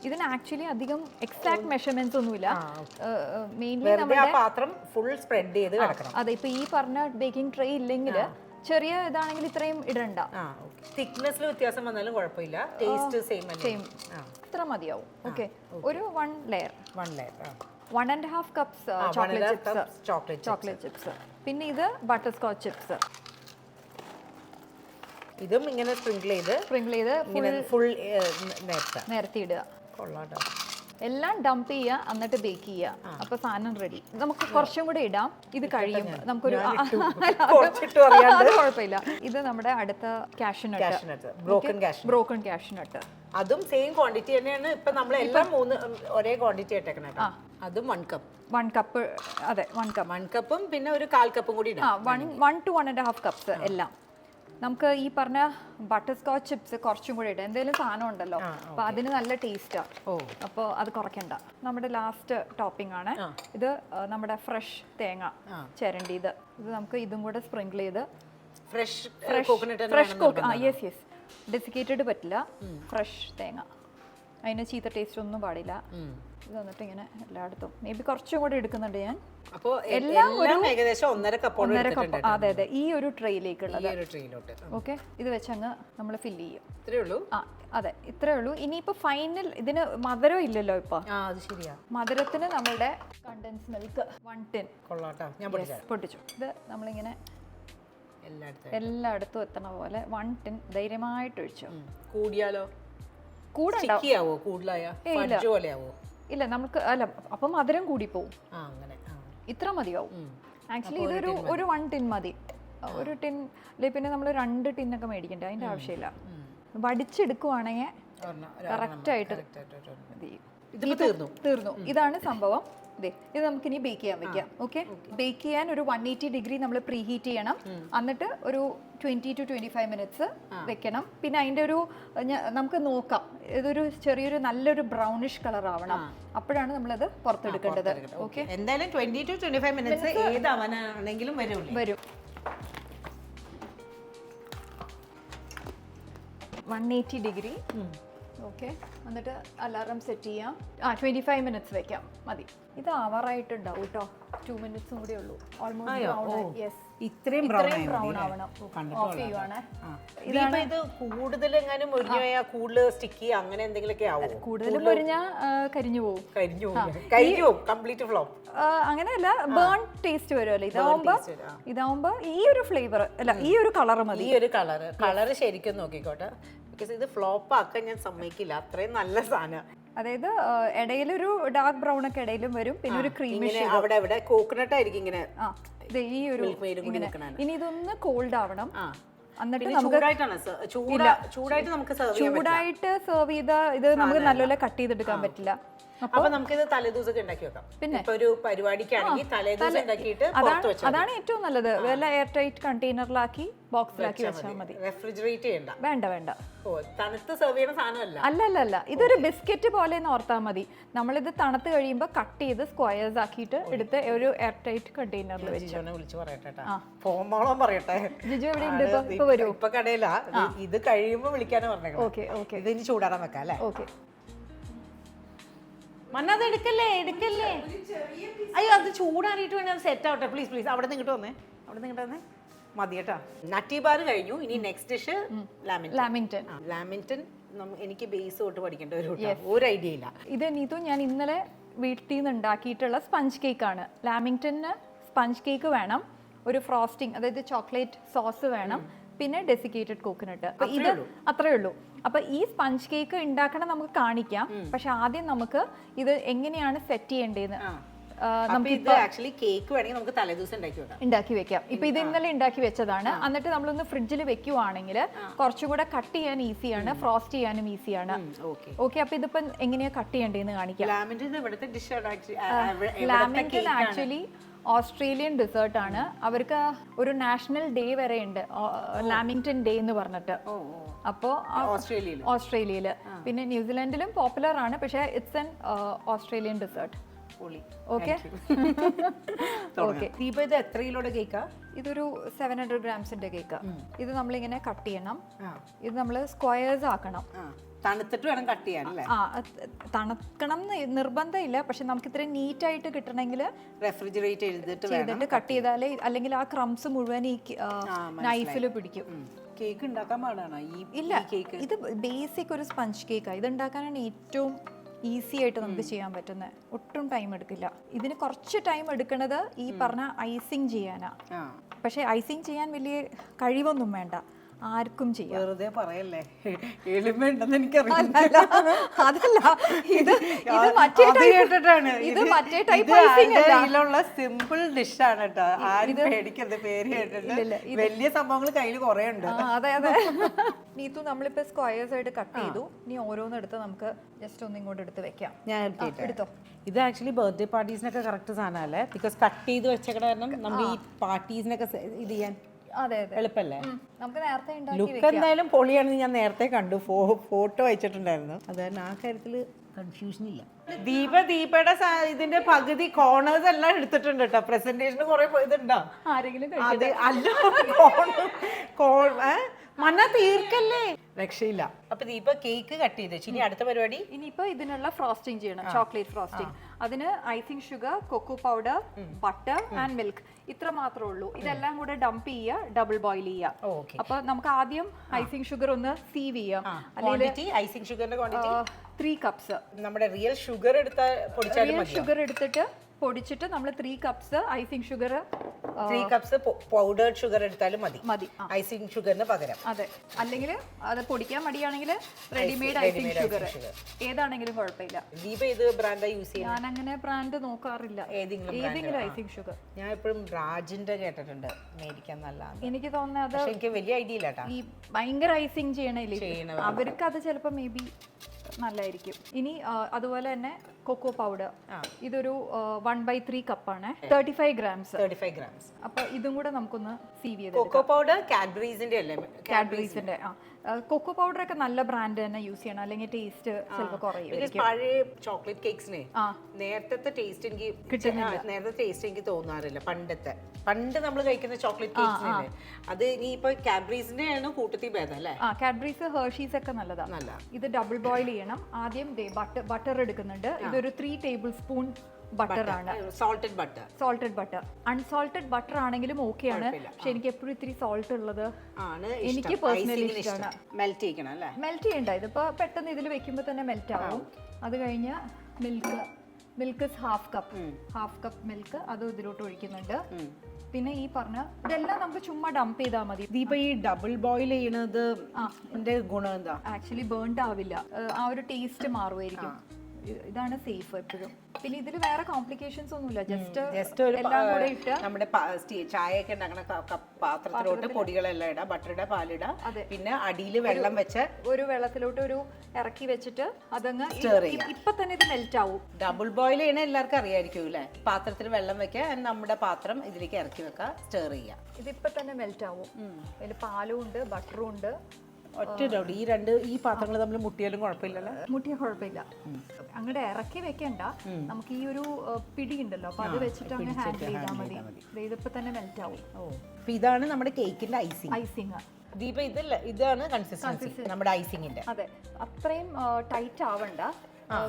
ഇതിന് ആക്ച്വലി അധികം എക്സാക്ട് മെഷർമെന്റ്സ് ഒന്നുമില്ല. മെയിൻലി പാത്രം ഫുൾ സ്പ്രെഡ് ചെയ്ത് കിടക്കണം. അതെ, ഇപ്പൊ ഈ പറഞ്ഞ ബേക്കിംഗ് ട്രേ ഇല്ലെങ്കിൽ ചെറിയ ഇതാണെങ്കിൽ ഇത്രയും ഇടണ്ട. തിക്നെസ്സിൽ വ്യത്യാസം വന്നാലും കുഴപ്പമില്ല, ടേസ്റ്റ് സെയിം ഇത്ര മതിയാവും. ഓക്കെ, ഒരു 1 ലെയർ 1.5 കപ്സ് ചോക്ലേറ്റ് ചിപ്സ്. പിന്നെ ഇത് ബട്ടർ സ്കോച്ച് ചിപ്സ്. ഇതും ഇങ്ങനെ സ്പ്രിങ്കിൾ ചെയ്ത് ഫുൾ നേരത്തെ ഇടുക. എല്ലാം ഡംപ് ചെയ്യുക, എന്നിട്ട് ബേക്ക് ചെയ്യുക. അപ്പൊ സാധനം റെഡി. നമുക്ക് കുറച്ചും കൂടെ ഇടാം, ഇത് കഴിയും. നമുക്കൊരു കുഴപ്പമില്ല. ഇത് നമ്മുടെ അടുത്ത കാഷ്യൂനട്ട്, ബ്രോക്കൺ കാഷ്യൂനട്ട്. അതും സെയിം ക്വാണ്ടിറ്റി തന്നെയാണ്. ഇപ്പൊ നമ്മൾ എല്ലാം ഒരേ ക്വാണ്ടിറ്റി ഇട്ടേക്കണേ. അതും 1 കപ്പ്. അതെ, 1 കപ്പും പിന്നെ ഒരു 1/4 കപ്പും കൂടി 1 to 1.5 കപ്സ് എല്ലാം. നമുക്ക് ഈ പറഞ്ഞ ബട്ടർ സ്കോച്ച് ചിപ്സ് കുറച്ചും കൂടെ ഇടാം. എന്തെങ്കിലും സാധനം ഉണ്ടല്ലോ, അപ്പൊ അതിന് നല്ല ടേസ്റ്റാണ്. അപ്പോൾ അത് കുറയ്ക്കണ്ട. നമ്മുടെ ലാസ്റ്റ് ടോപ്പിംഗ് ആണ് ഇത്. നമ്മുടെ ഫ്രഷ് തേങ്ങ ചിരണ്ടിയത്. ഇത് നമുക്ക് ഇതും കൂടെ സ്പ്രിങ്കിൾ ചെയ്ത് ഫ്രഷ് യെസ് ഡെസിക്കേറ്റഡ് പറ്റില്ല, ഫ്രഷ് തേങ്ങ. അതിന് ചീത്ത ടേസ്റ്റ് ഒന്നും പാടില്ല. ഇത് വന്നിട്ട് ഇങ്ങനെ എല്ലായിടത്തും മേ ബി കുറച്ചും കൂടെ എടുക്കുന്നുണ്ട് ഞാൻ. എല്ലാം ഏകദേശം 1.5 കപ്പ്. അതെ, ഈ ഒരു ട്രേയിലേക്കുള്ളത്. ഓക്കെ, ഇത് വെച്ച് അങ്ങ് നമ്മൾ ഫില്ല് ചെയ്യും. ഇത്രേ ഉള്ളൂ. അതെ, ഇത്രേ ഉള്ളൂ. ഇനിയിപ്പോ ഫൈനൽ ഇതിന് മധുരം ഇല്ലല്ലോ ഇപ്പൊ. മധുരത്തിന് നമ്മളുടെ കണ്ടൻസ് മിൽക്ക് 1 tin പൊട്ടിച്ചു. ഇത് നമ്മളിങ്ങനെ എല്ലായിടത്തും എത്തണ പോലെ 1 tin ധൈര്യമായിട്ട് ഒഴിച്ചു. കൂടിയാലോ? ഇല്ല, നമുക്ക് അല്ല, അപ്പൊ മധുരം കൂടി പോവും. ഇത്ര മതിയാവും. ആക്ച്വലി ഇതൊരു 1 tin മതി. ഒരു ടിൻ പിന്നെ നമ്മൾ 2 ടിന്നൊക്കെ മേടിക്കണ്ടേ, അതിന്റെ ആവശ്യമില്ല. വടിച്ചെടുക്കുവാണെങ്കിൽ കറക്റ്റായിട്ട് തീർന്നു. ഇതാണ് സംഭവം. ഇത് നമുക്ക് ഇനി ബേക്ക് ചെയ്യാൻ വെക്കാം. ഓക്കെ, ബേക്ക് ചെയ്യാൻ ഒരു 180 ഡിഗ്രി നമ്മൾ പ്രീഹീറ്റ് ചെയ്യണം. എന്നിട്ട് ഒരു 20 to 25 മിനിറ്റ്സ് വെക്കണം. പിന്നെ അതിന്റെ ഒരു നമുക്ക് നോക്കാം, ഇതൊരു ചെറിയൊരു നല്ലൊരു ബ്രൗണിഷ് കളർ ആവണം. അപ്പോഴാണ് നമ്മളത് പുറത്തെടുക്കേണ്ടത്. ഓക്കെ, എന്തായാലും 20 to 25 മിനിറ്റ്സ് ഏതാവാനാണെങ്കിലും വരും. 180 ഡിഗ്രി. ഓക്കെ, എന്നിട്ട് അലാറം സെറ്റ് ചെയ്യാം. 25 മിനിറ്റ്സ് വെക്കാം, മതി. ഇത് ആവാറായിട്ടുണ്ടാവും കേട്ടോ. 2 മിനിറ്റ്സും കൂടെ ഉള്ളൂ. ഓൾമോസ്റ്റ് ഇത്രയും ബ്രൗൺ ആവണം. ഓഫ് ചെയ്യുവാണ്. ഇത് കൂടുതൽ എങ്ങാനും മുരിഞ്ഞു പോയാൽ കൂടുതൽ സ്റ്റിക്കി അങ്ങനെ എന്തെങ്കിലുമൊക്കെ ആവും. കൂടുതൽ മുരിഞ്ഞാൽ കരിഞ്ഞു പോകും. Complete flop. അങ്ങനെയല്ല, ബേൺ ടേസ്റ്റ് വരുമല്ലോ. ഇതാവുമ്പോ ഈ ഒരു ഫ്ലേവർ അല്ല, ഈ ഒരു കളർ മതി. ഈ ഒരു കളർ ശരിക്കും നോക്കിക്കോട്ടെ. ബിക്കോസ് ഇത് ഫ്ലോപ്പ് ആക്കാൻ ഞാൻ സമ്മതിക്കില്ല, അത്രയും നല്ല സാധനം. അതായത് ഇടയിലൊരു ഡാർക്ക് ബ്രൗൺ ഒക്കെ ഇടയിലും വരും. പിന്നെ ഒരു ക്രീമിഷ് അവിടെ കോക്കനട്ട് ആയിരിക്കും ഇങ്ങനെ. ഈ ഒരു ഇനി ഇതൊന്ന് കോൾഡ് ആവണം. എന്നിട്ട് ചൂടായിട്ട് സെർവ് ചെയ്ത ഇത് നമുക്ക് നല്ലപോലെ കട്ട് ചെയ്തെടുക്കാൻ പറ്റില്ല. അപ്പൊ നമുക്കിത് തലേദിവസം ഉണ്ടാക്കി വെക്കാം. പിന്നെ ഒരു പരിപാടിക്കാണെങ്കിൽ തലേദിവസം ഉണ്ടാക്കിയിട്ട് അതാണ് ഏറ്റവും നല്ലത്. വല്ല എയർ ടൈറ്റ് കണ്ടെയ്നറിലാക്കി ബോക്സിലാക്കി വെച്ചാൽ മതി. റെഫ്രിജറേറ്റ് ചെയ്യണ്ട. വേണ്ട. തണുത്ത് സെർവ് ചെയ്യുന്ന സാധനമല്ല. അല്ല, ഇതൊരു ബിസ്ക്കറ്റ് പോലെ ഓർത്താൽ മതി. നമ്മളിത് തണുത്ത് കഴിയുമ്പോൾ കട്ട് ചെയ്ത് സ്ക്വയേഴ്സ് ആക്കിയിട്ട് എടുത്ത് ഒരു എയർ ടൈറ്റ് കണ്ടെയ്നറിൽ വിളിച്ചു പറയട്ടെ. ഫോമോളം പറയട്ടെ. ജിജു എവിടെ ഉണ്ട്? ഇപ്പൊ വരും. ഇപ്പൊ കടയിലാ. ഇത് കഴിയുമ്പോ വിളിക്കാനും പറഞ്ഞേ. ഓക്കെ. ഇത് ഇനി ചൂടാറാൻ വെക്കാം അല്ലേ? ഓക്കെ. മന്നത് എടുക്കല്ലേ. അയ്യോ, അത് ചൂടാറിയിട്ട് വേണം സെറ്റ് ആവട്ടെ. പ്ലീസ് അവിടെ നിന്ന് ഇങ്ങോട്ട് വന്നേ. മതി കേട്ടോ. നട്ടി ബാർ കഴിഞ്ഞു. ഇനി നെക്സ്റ്റ് ഡിഷ് ലാമിങ്ടൺ. എനിക്ക് ബേസ് തൊട്ട് പഠിക്കേണ്ട ഒരു ഐഡിയ ഇല്ല. ഇത് നീതു ഞാൻ ഇന്നലെ വീട്ടിൽ നിന്ന് ഉണ്ടാക്കിയിട്ടുള്ള സ്പഞ്ച് കേക്ക് ആണ്. ലാമിങ്ടണിന് സ്പഞ്ച് കേക്ക് വേണം, ഒരു ഫ്രോസ്റ്റിംഗ്, അതായത് ചോക്ലേറ്റ് സോസ് വേണം, പിന്നെ ഡെസിക്കേറ്റഡ് കോക്കനട്ട്. അപ്പൊ ഇത് അത്രേ ഉള്ളൂ. അപ്പൊ ഈ സ്പഞ്ച് കേക്ക് ഉണ്ടാക്കണം നമുക്ക് കാണിക്കാം. പക്ഷെ ആദ്യം നമുക്ക് ഇത് എങ്ങനെയാണ് സെറ്റ് ചെയ്യേണ്ടതെന്ന് ഉണ്ടാക്കി വെക്കാം. ഇപ്പൊ ഇത് ഇന്നലെ ഉണ്ടാക്കി വെച്ചതാണ്. എന്നിട്ട് നമ്മളൊന്ന് ഫ്രിഡ്ജിൽ വെക്കുവാണെങ്കിൽ കുറച്ചുകൂടെ കട്ട് ചെയ്യാൻ ഈസിയാണ്, ഫ്രോസ്റ്റ് ചെയ്യാനും ഈസിയാണ്. ഓക്കെ, അപ്പൊ ഇതിപ്പോ എങ്ങനെയാ കട്ട് ചെയ്യേണ്ടതെന്ന് കാണിക്കാം. ലാമിങ്ടൺ ആക്ച്വലി ഓസ്ട്രേലിയൻ ഡെസേർട്ട് ആണ്. അവർക്ക് ഒരു നാഷണൽ ഡേ വരെ ഉണ്ട്, ലാമിങ്ടൺ ഡേ എന്ന് പറഞ്ഞിട്ട്. അപ്പോ ഓസ്ട്രേലിയയില്, പിന്നെ ന്യൂസിലാൻഡിലും പോപ്പുലർ ആണ്. പക്ഷെ ഇറ്റ്സ് എൻ ഓസ്ട്രേലിയൻ ഡെസേർട്ട്. ഇതൊരു 700 ഗ്രാംസിന്റെ കേക്ക്. ഇത് നമ്മളിങ്ങനെ കട്ട് ചെയ്യണം. ഇത് നമ്മൾ സ്ക്വയേഴ്സ് ആക്കണം. തണുത്തിട്ട് വേണം കട്ട് ചെയ്യാൻ. തണുക്കണം നിർബന്ധമില്ല, പക്ഷെ നമുക്ക് ഇത്രയും നീറ്റ് ആയിട്ട് കിട്ടണമെങ്കിൽ റെഫ്രിജറേറ്റ് ചെയ്തിട്ട് കട്ട് ചെയ്താലേ, അല്ലെങ്കിൽ ആ ക്രംസ് മുഴുവൻ ഈ നൈഫിൽ പിടിക്കും. കേക്ക് ഉണ്ടാക്കാൻ പാടാണ്. ഇല്ല, ഇത് ബേസിക് ഒരു സ്പഞ്ച് കേക്കാണ്. ഇത് ഉണ്ടാക്കാനാണ് ഏറ്റവും ഈസി ആയിട്ട് നമുക്ക് ചെയ്യാൻ പറ്റുന്നത്. ഒട്ടും ടൈം എടുക്കില്ല. ഇതിന് കുറച്ച് ടൈം എടുക്കുന്നത് ഈ പറഞ്ഞ ഐസിങ് ചെയ്യാനാ. പക്ഷെ ഐസിങ് ചെയ്യാൻ വലിയ കഴിവൊന്നും വേണ്ട, ആർക്കും ചെയ്യാം. വെറുതെ പറയല്ലേ, എളിമയുണ്ടെന്ന് എനിക്കറിയാം. അതല്ല, ഇത് മറ്റേ ടൈപ്പ് ഐസിങ് അല്ല, സിമ്പിൾ ഡിഷാണ് കേട്ടോ. ആരും പേടിക്കരുത്, പേര് കേട്ടിട്ട് വലിയ സംഭവങ്ങൾ കയ്യിൽ കുറെ ഉണ്ട്. അതെ. നീതു, നമ്മളിപ്പോ സ്ക്വയേഴ്സ് ആയിട്ട് കട്ട് ചെയ്തു. ഇനി ഓരോന്നും എടുത്ത് നമുക്ക് ജസ്റ്റ് ഒന്നും ഇങ്ങോട്ട് എടുത്ത് വെക്കാം. ഞാൻ എടുത്തോ. ഇത് ആക്ച്വലി ബർത്ത്ഡേ പാർട്ടീസിനൊക്കെ കറക്റ്റ് സാധനമല്ലേ? ബിക്കോസ് കട്ട് ചെയ്ത് വെച്ച കാരണം നമ്മൾ ഈ പാർട്ടീസിനൊക്കെ ഇത് ചെയ്യാൻ എളുപ്പല്ലേ? നമുക്ക് നേരത്തെ ലുക്ക് എന്തായാലും പൊളിയാണെന്ന് ഞാൻ നേരത്തെ കണ്ടു, ഫോട്ടോ അയച്ചിട്ടുണ്ടായിരുന്നു. അതായത് ആ കാര്യത്തില് കൺഫ്യൂഷൻ ഇല്ല. ദീപയുടെ ഇതിന്റെ പകുതി കോർണേഴ്സ് എല്ലാം എടുത്തിട്ടുണ്ട് കേട്ടോ. പ്രസന്റേഷന് കുറെ ഇതുണ്ടോ? ആരെങ്കിലും മന തീർക്കല്ലേ, രക്ഷയില്ല. അപ്പൊ ദീപ കേക്ക് കട്ട് ചെയ്ത് ഇനി അടുത്ത പരിപാടി. ഇനിയിപ്പോ ഇതിനുള്ള ഫ്രോസ്റ്റിംഗ് ചെയ്യണം, ചോക്ലേറ്റ് ഫ്രോസ്റ്റിംഗ്. അതിന് icing sugar, cocoa powder, butter and milk, ഇത്ര മാത്രമേ ഉള്ളൂ. ഇതെല്ലാം കൂടെ ഡംപ് ചെയ്യുക, ഡബിൾ ബോയിൽ ചെയ്യുക. അപ്പൊ നമുക്ക് ആദ്യം ഐസിങ് ഷുഗർ ഒന്ന് സീവ് ചെയ്യാം. ഐസിങ് ഷുഗറിന്റെ ക്വാണ്ടിറ്റി 3 കപ്സ്. നമ്മുടെ റിയൽ ഷുഗർ എടുത്തിട്ട് പൊടിച്ചിട്ട് നമ്മൾ 3 cups icing sugar 3 cups powdered sugar എടുത്താലും മതി മതി. ഐസിങ് ഷുഗറിന് പകരം. അതെ, അല്ലെങ്കിൽ അത് പൊടിക്കാൻ മടിയാണെങ്കിൽ റെഡിമെയ്ഡ് ഐസിങ് ഷുഗർ ഏതാണെങ്കിലും കുഴപ്പമില്ല. ദീപ ഇത് ബ്രാൻഡാ യൂസ് ചെയ്യുന്നത്? ഞാൻ അങ്ങനെ ബ്രാൻഡ് നോക്കാറില്ല, ഏതെങ്കിലും ഐസിങ് ഷുഗർ. ഞാൻ എപ്പോഴും രാജിന്റെ കേട്ടിട്ടുണ്ട് മേടിക്കാൻ നല്ലതാണ്. എനിക്ക് തോന്നുന്നത് അത് എനിക്ക് വലിയ ഐഡിയ ഇല്ല കേട്ടോ. ഈ ഭയങ്കര ഐസിങ് ചെയ്യണില്ലേ, അവർക്ക് അത് ചിലപ്പോൾ മേ ബി നല്ലതായിരിക്കും. ഇനി അതുപോലെ തന്നെ കൊക്കോ പൗഡർ, ഇതൊരു 1/3 കപ്പാണ്, 35 ഗ്രാംസ്. അപ്പൊ ഇതും കൂടെ നമുക്കൊന്ന് സീവ് ചെയ്ത്. കൊക്കോ പൗഡർ കാഡ്ബറീസിന്റെ അല്ലേ? കാഡ്ബറീസിന്റെ. കൊക്കോ പൗഡർ ഒക്കെ നല്ല ബ്രാൻഡ് തന്നെ യൂസ് ചെയ്യണം, അല്ലെങ്കിൽ ടേസ്റ്റ് ചിലപ്പോൾ കുറയും. പഴയ ചോക്ലേറ്റ് കേക്സിനെ നേരത്തെ ടേസ്റ്റ് എനിക്ക് തോന്നാറില്ല. പണ്ട് നമ്മൾ കഴിക്കുന്ന ചോക്ലേറ്റ് കേക്സിനെ അത് ഇനി ഇപ്പൊ കാഡ്ബറീസിന്റെ ആണ് കൂട്ടത്തിൽ ഭേദം അല്ലേ? കാഡ്ബറീസ്, ഹെർഷീസ് ഒക്കെ നല്ലതാണ്. ഇത് ഡബിൾ ബോയിൽ ചെയ്യണം. ആദ്യം ബട്ടർ എടുക്കുന്നുണ്ട്. ഇതൊരു 3 ടേബിൾ സ്പൂൺ ബട്ടർ ആണ്, സോൾട്ടഡ് ബട്ടർ. അൺസോൾട്ടഡ് ബട്ടർ ആണെങ്കിലും ഓക്കെയാണ്, പക്ഷെ എനിക്ക് എപ്പോഴും ഇത്തിരി സോൾട്ട് ഉള്ളത് എനിക്ക് പേഴ്സണലി ഇഷ്ടമാണ്. മെൽറ്റ് ചെയ്യണ്ട, ഇതിപ്പോ പെട്ടെന്ന് ഇതിൽ വെക്കുമ്പോൾ തന്നെ മെൽറ്റ് ആവും. അത് കഴിഞ്ഞ് മിൽക്ക് ഹാഫ് കപ്പ് മിൽക്ക് അത് ഇതിലോട്ട് ഒഴിക്കുന്നുണ്ട്. പിന്നെ ഈ പറഞ്ഞ ഇതെല്ലാം നമുക്ക് ചുമ്മാ ഡംപ് ചെയ്താൽ മതി. ദീപ ഈ ഡബിൾ ബോയിൽ ചെയ്യണത് ഗുണം എന്താ? ആക്ച്വലി ബേൺഡ് ആവില്ല, ആ ഒരു ടേസ്റ്റ് മാറുമായിരിക്കും. ഇതാണ് സേഫ് എപ്പോഴും. പിന്നെ ഇതിൽ വേറെ കോംപ്ലിക്കേഷൻസ് ഒന്നുമില്ല, ജസ്റ്റ് എല്ലാം കൂടെ ഇട്ട് നമ്മുടെ ചായയൊക്കെ ഉണ്ടാക്കണ പാത്രത്തിലോട്ട് പൊടികളെല്ലാം ഇടാം, ബട്ടർ ഇടാം, പാലിടാം, പിന്നെ അടിയിൽ വെള്ളം വെച്ച് ഒരു വെള്ളത്തിലോട്ട് ഒരു ഇറക്കി വെച്ചിട്ട് അതങ്ങ് ഇപ്പൊ തന്നെ ഇത് മെൽറ്റ് ആവും. ഡബിൾ ബോയിൽ ചെയ്യണ എല്ലാവർക്കും അറിയായിരിക്കും അല്ലേ? പാത്രത്തിൽ വെള്ളം വെക്കുക, നമ്മുടെ പാത്രം ഇതിലേക്ക് ഇറക്കി വെക്കുക, സ്റ്റർ ചെയ്യുക. ഇതിപ്പോ തന്നെ മെൽറ്റ് ആവും. അതിൽ പാലും ഉണ്ട്, ബട്ടറും ഉണ്ട്. ഒറ്റ ഡൗട്ട്, ഈ പാത്രങ്ങൾ നമ്മൾ മുട്ടിയാലും കുഴപ്പമില്ലല്ലോ? മുട്ടിയാൽ കുഴപ്പമില്ല. അങ്ങോട്ട് ഇറക്കി വെക്കണ്ട, നമുക്ക് ഈ ഒരു പിടി ഉണ്ടല്ലോ, അപ്പൊ അത് വെച്ചിട്ട് അങ്ങ് ഹാൻഡിൽ ചെയ്താൽ മതി. ഇതിപ്പോ തന്നെ മെൽറ്റ് ആവും. ഇതാണ് നമ്മുടെ കേക്കിന്റെ ഐസിങ്. ദീപ ഇതാണ് കൺസിസ്റ്റൻസി നമ്മുടെ ഐസിങ്ങിന്റെ. അതെ, അത്രയും ടൈറ്റ് ആവണ്ട,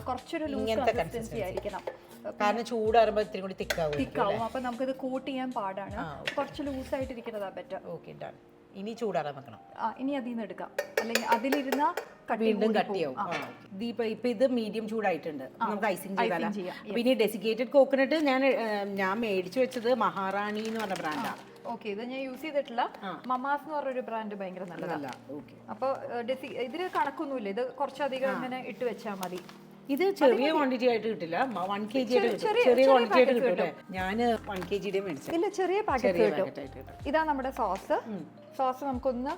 കുറച്ചൊരു ലൂസ് കൺസിസ്റ്റൻസി ആയിരിക്കണം. കാരണം ചൂടാറുമ്പോൾ ഇത്തിരി കൂടി തിക്കാവും. അപ്പൊ നമുക്കിത് കോട്ട് ചെയ്യാൻ പാടാണ്. കുറച്ച് ലൂസായിട്ടിരിക്കുന്നതാ ബെറ്റർ. Okay, done. ഇനി ചൂടാറാൻ വെക്കണം. ഇനി അതിൽ നിന്ന് എടുക്കാം, അല്ലെങ്കിൽ അതിലിരുന്ന വീണ്ടും കട്ടിയാവും. ദീപ ഇപ്പൊ ഇത് മീഡിയം ചൂടായിട്ടുണ്ട്, നമുക്ക് ഐസിങ് ചെയ്താലോ? പിന്നെ ഡെസിക്കേറ്റഡ് കോക്കനട്ട് ഞാൻ മേടിച്ചു വെച്ചത് മഹാറാണി എന്ന് പറഞ്ഞ ബ്രാൻഡാണ്. ഓക്കെ, ഇത് ഞാൻ യൂസ് ചെയ്തിട്ടില്ല. മമാസ് എന്ന് പറഞ്ഞൊരു ബ്രാൻഡ് ഭയങ്കര നല്ലതാണ്. അപ്പൊ ഇതിന് കണക്കൊന്നുമില്ല, ഇത് കുറച്ചധികം ഇങ്ങനെ ഇട്ട് വെച്ചാൽ മതി. ഇത് ചെറിയ ക്വാണ്ടിറ്റി ആയിട്ട് കിട്ടില്ല, 1 kg ചെറിയ ക്വാണ്ടിറ്റി ആയിട്ട് കിട്ടും. ഞാൻ 1 kg മേടിച്ചു. ഇല്ല, ചെറിയ പാക്കറ്റ് കിട്ടും. ഇതാ നമ്മുടെ സോസ് നമുക്കൊന്ന്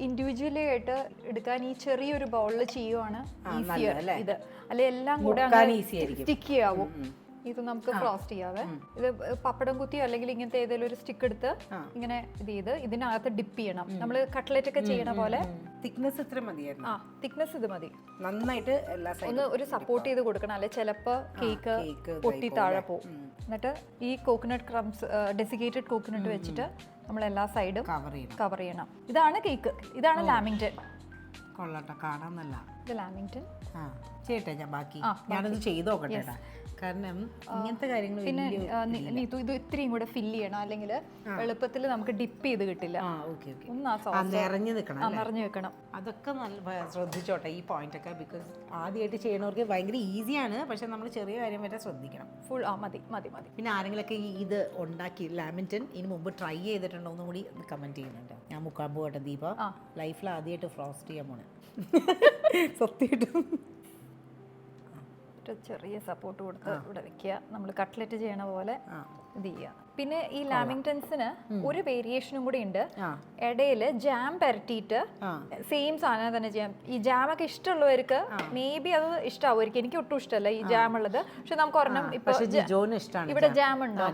ഇൻഡിവിജ്വലി ആയിട്ട് എടുക്കാൻ ഈ ചെറിയൊരു ബൗളിൽ ചെയ്യുവാണ് ഈസിയർ. ഇത് അല്ലെ എല്ലാം കൂടെ സ്റ്റിക്കി ആവും. ഇത് നമുക്ക് ഫ്രോസ്റ്റ് ചെയ്യാവേ. ഇത് പപ്പടം കുത്തിയോ അല്ലെങ്കിൽ ഇങ്ങനത്തെ ഏതെങ്കിലും ഒരു സ്റ്റിക്ക് എടുത്ത് ഇങ്ങനെ ഇത് ചെയ്ത് ഇതിനകത്ത് ഡിപ്പ് ചെയ്യണം. നമ്മൾ കട്ട്ലറ്റ് ഒക്കെ ചെയ്യണ പോലെ. തിക്നെസ് ഇത്ര മതിയായിരുന്നു? തിക്നെസ് ഇത് മതി. നന്നായിട്ട് ഒന്ന് ഒരു സപ്പോർട്ട് ചെയ്ത് കൊടുക്കണം, അല്ലെ ചിലപ്പോ കേക്ക് പൊട്ടി താഴെ പോകും. എന്നിട്ട് ഈ കോക്കനട്ട് ക്രംസ്, ഡെസിക്കേറ്റഡ് കോക്കനട്ട് വെച്ചിട്ട് നമ്മൾ എല്ലാ സൈഡും കവർ ചെയ്യണം. ഇതാണ് കേക്ക്, ഇതാണ് ലാമിങ്ടൺ. കൊള്ളട്ടെ, കാണാൻ നല്ല. ഇത് ലാമിങ്ടൺ. ചേട്ടാ ഞാൻ ബാക്കി ഞാനത് ചെയ്ത് നോക്കട്ടെ, കാരണം ഇങ്ങനത്തെ കാര്യങ്ങൾ. പിന്നെ നീതു ഇത് ഇത്രയും കൂടെ ഫില്ല് ചെയ്യണം, അല്ലെങ്കിൽ എളുപ്പത്തിൽ നമുക്ക് ഡിപ്പ് ചെയ്ത് കിട്ടില്ല. നിറഞ്ഞു വെക്കണം. അതൊക്കെ നല്ല ശ്രദ്ധിച്ചോട്ടെ ഈ പോയിന്റ് ഒക്കെ, ബിക്കോസ് ആദ്യമായിട്ട് ചെയ്യണവർക്ക് ഭയങ്കര ഈസിയാണ്, പക്ഷെ നമ്മൾ ചെറിയ കാര്യം വരെ ശ്രദ്ധിക്കണം. ഫുൾ മതി. പിന്നെ ആരെങ്കിലൊക്കെ ഇത് ഉണ്ടാക്കി ലാമിങ്ടൺ ഇതിന് മുമ്പ് ട്രൈ ചെയ്തിട്ടുണ്ടോ എന്നും കൂടി കമന്റ് ചെയ്യുന്നുണ്ട്. ഞാൻ മുക്കാൻ പോകട്ടെ. ദീപ ലൈഫിൽ ആദ്യമായിട്ട് ഫ്രോസ്റ്റ് ചെയ്യാൻ പോണേ. സത്യമായിട്ടും ചെറിയ സപ്പോർട്ട് കൊടുത്ത് ഇവിടെ വെക്കുക. നമ്മൾ കട്ട്ലറ്റ് ചെയ്യണ പോലെ ഇത് ചെയ്യുക. പിന്നെ ഈ ലാമിങ്ടൺസിന് ഒരു വേരിയേഷനും കൂടി ഉണ്ട്. ഇടയില് ജാം പരട്ടിയിട്ട് സെയിം സാധനം തന്നെ ചെയ്യാം. ഈ ജാം ഒക്കെ ഇഷ്ടമുള്ളവർക്ക് മേ ബി അത് ഇഷ്ടമാവുമായിരിക്കും. എനിക്ക് ഒട്ടും ഇഷ്ടമല്ല ഈ ജാം ഉള്ളത്, പക്ഷെ നമുക്ക് ഒരെണ്ണം ഇപ്പൊ ഇവിടെ ജാം ഉണ്ടോ?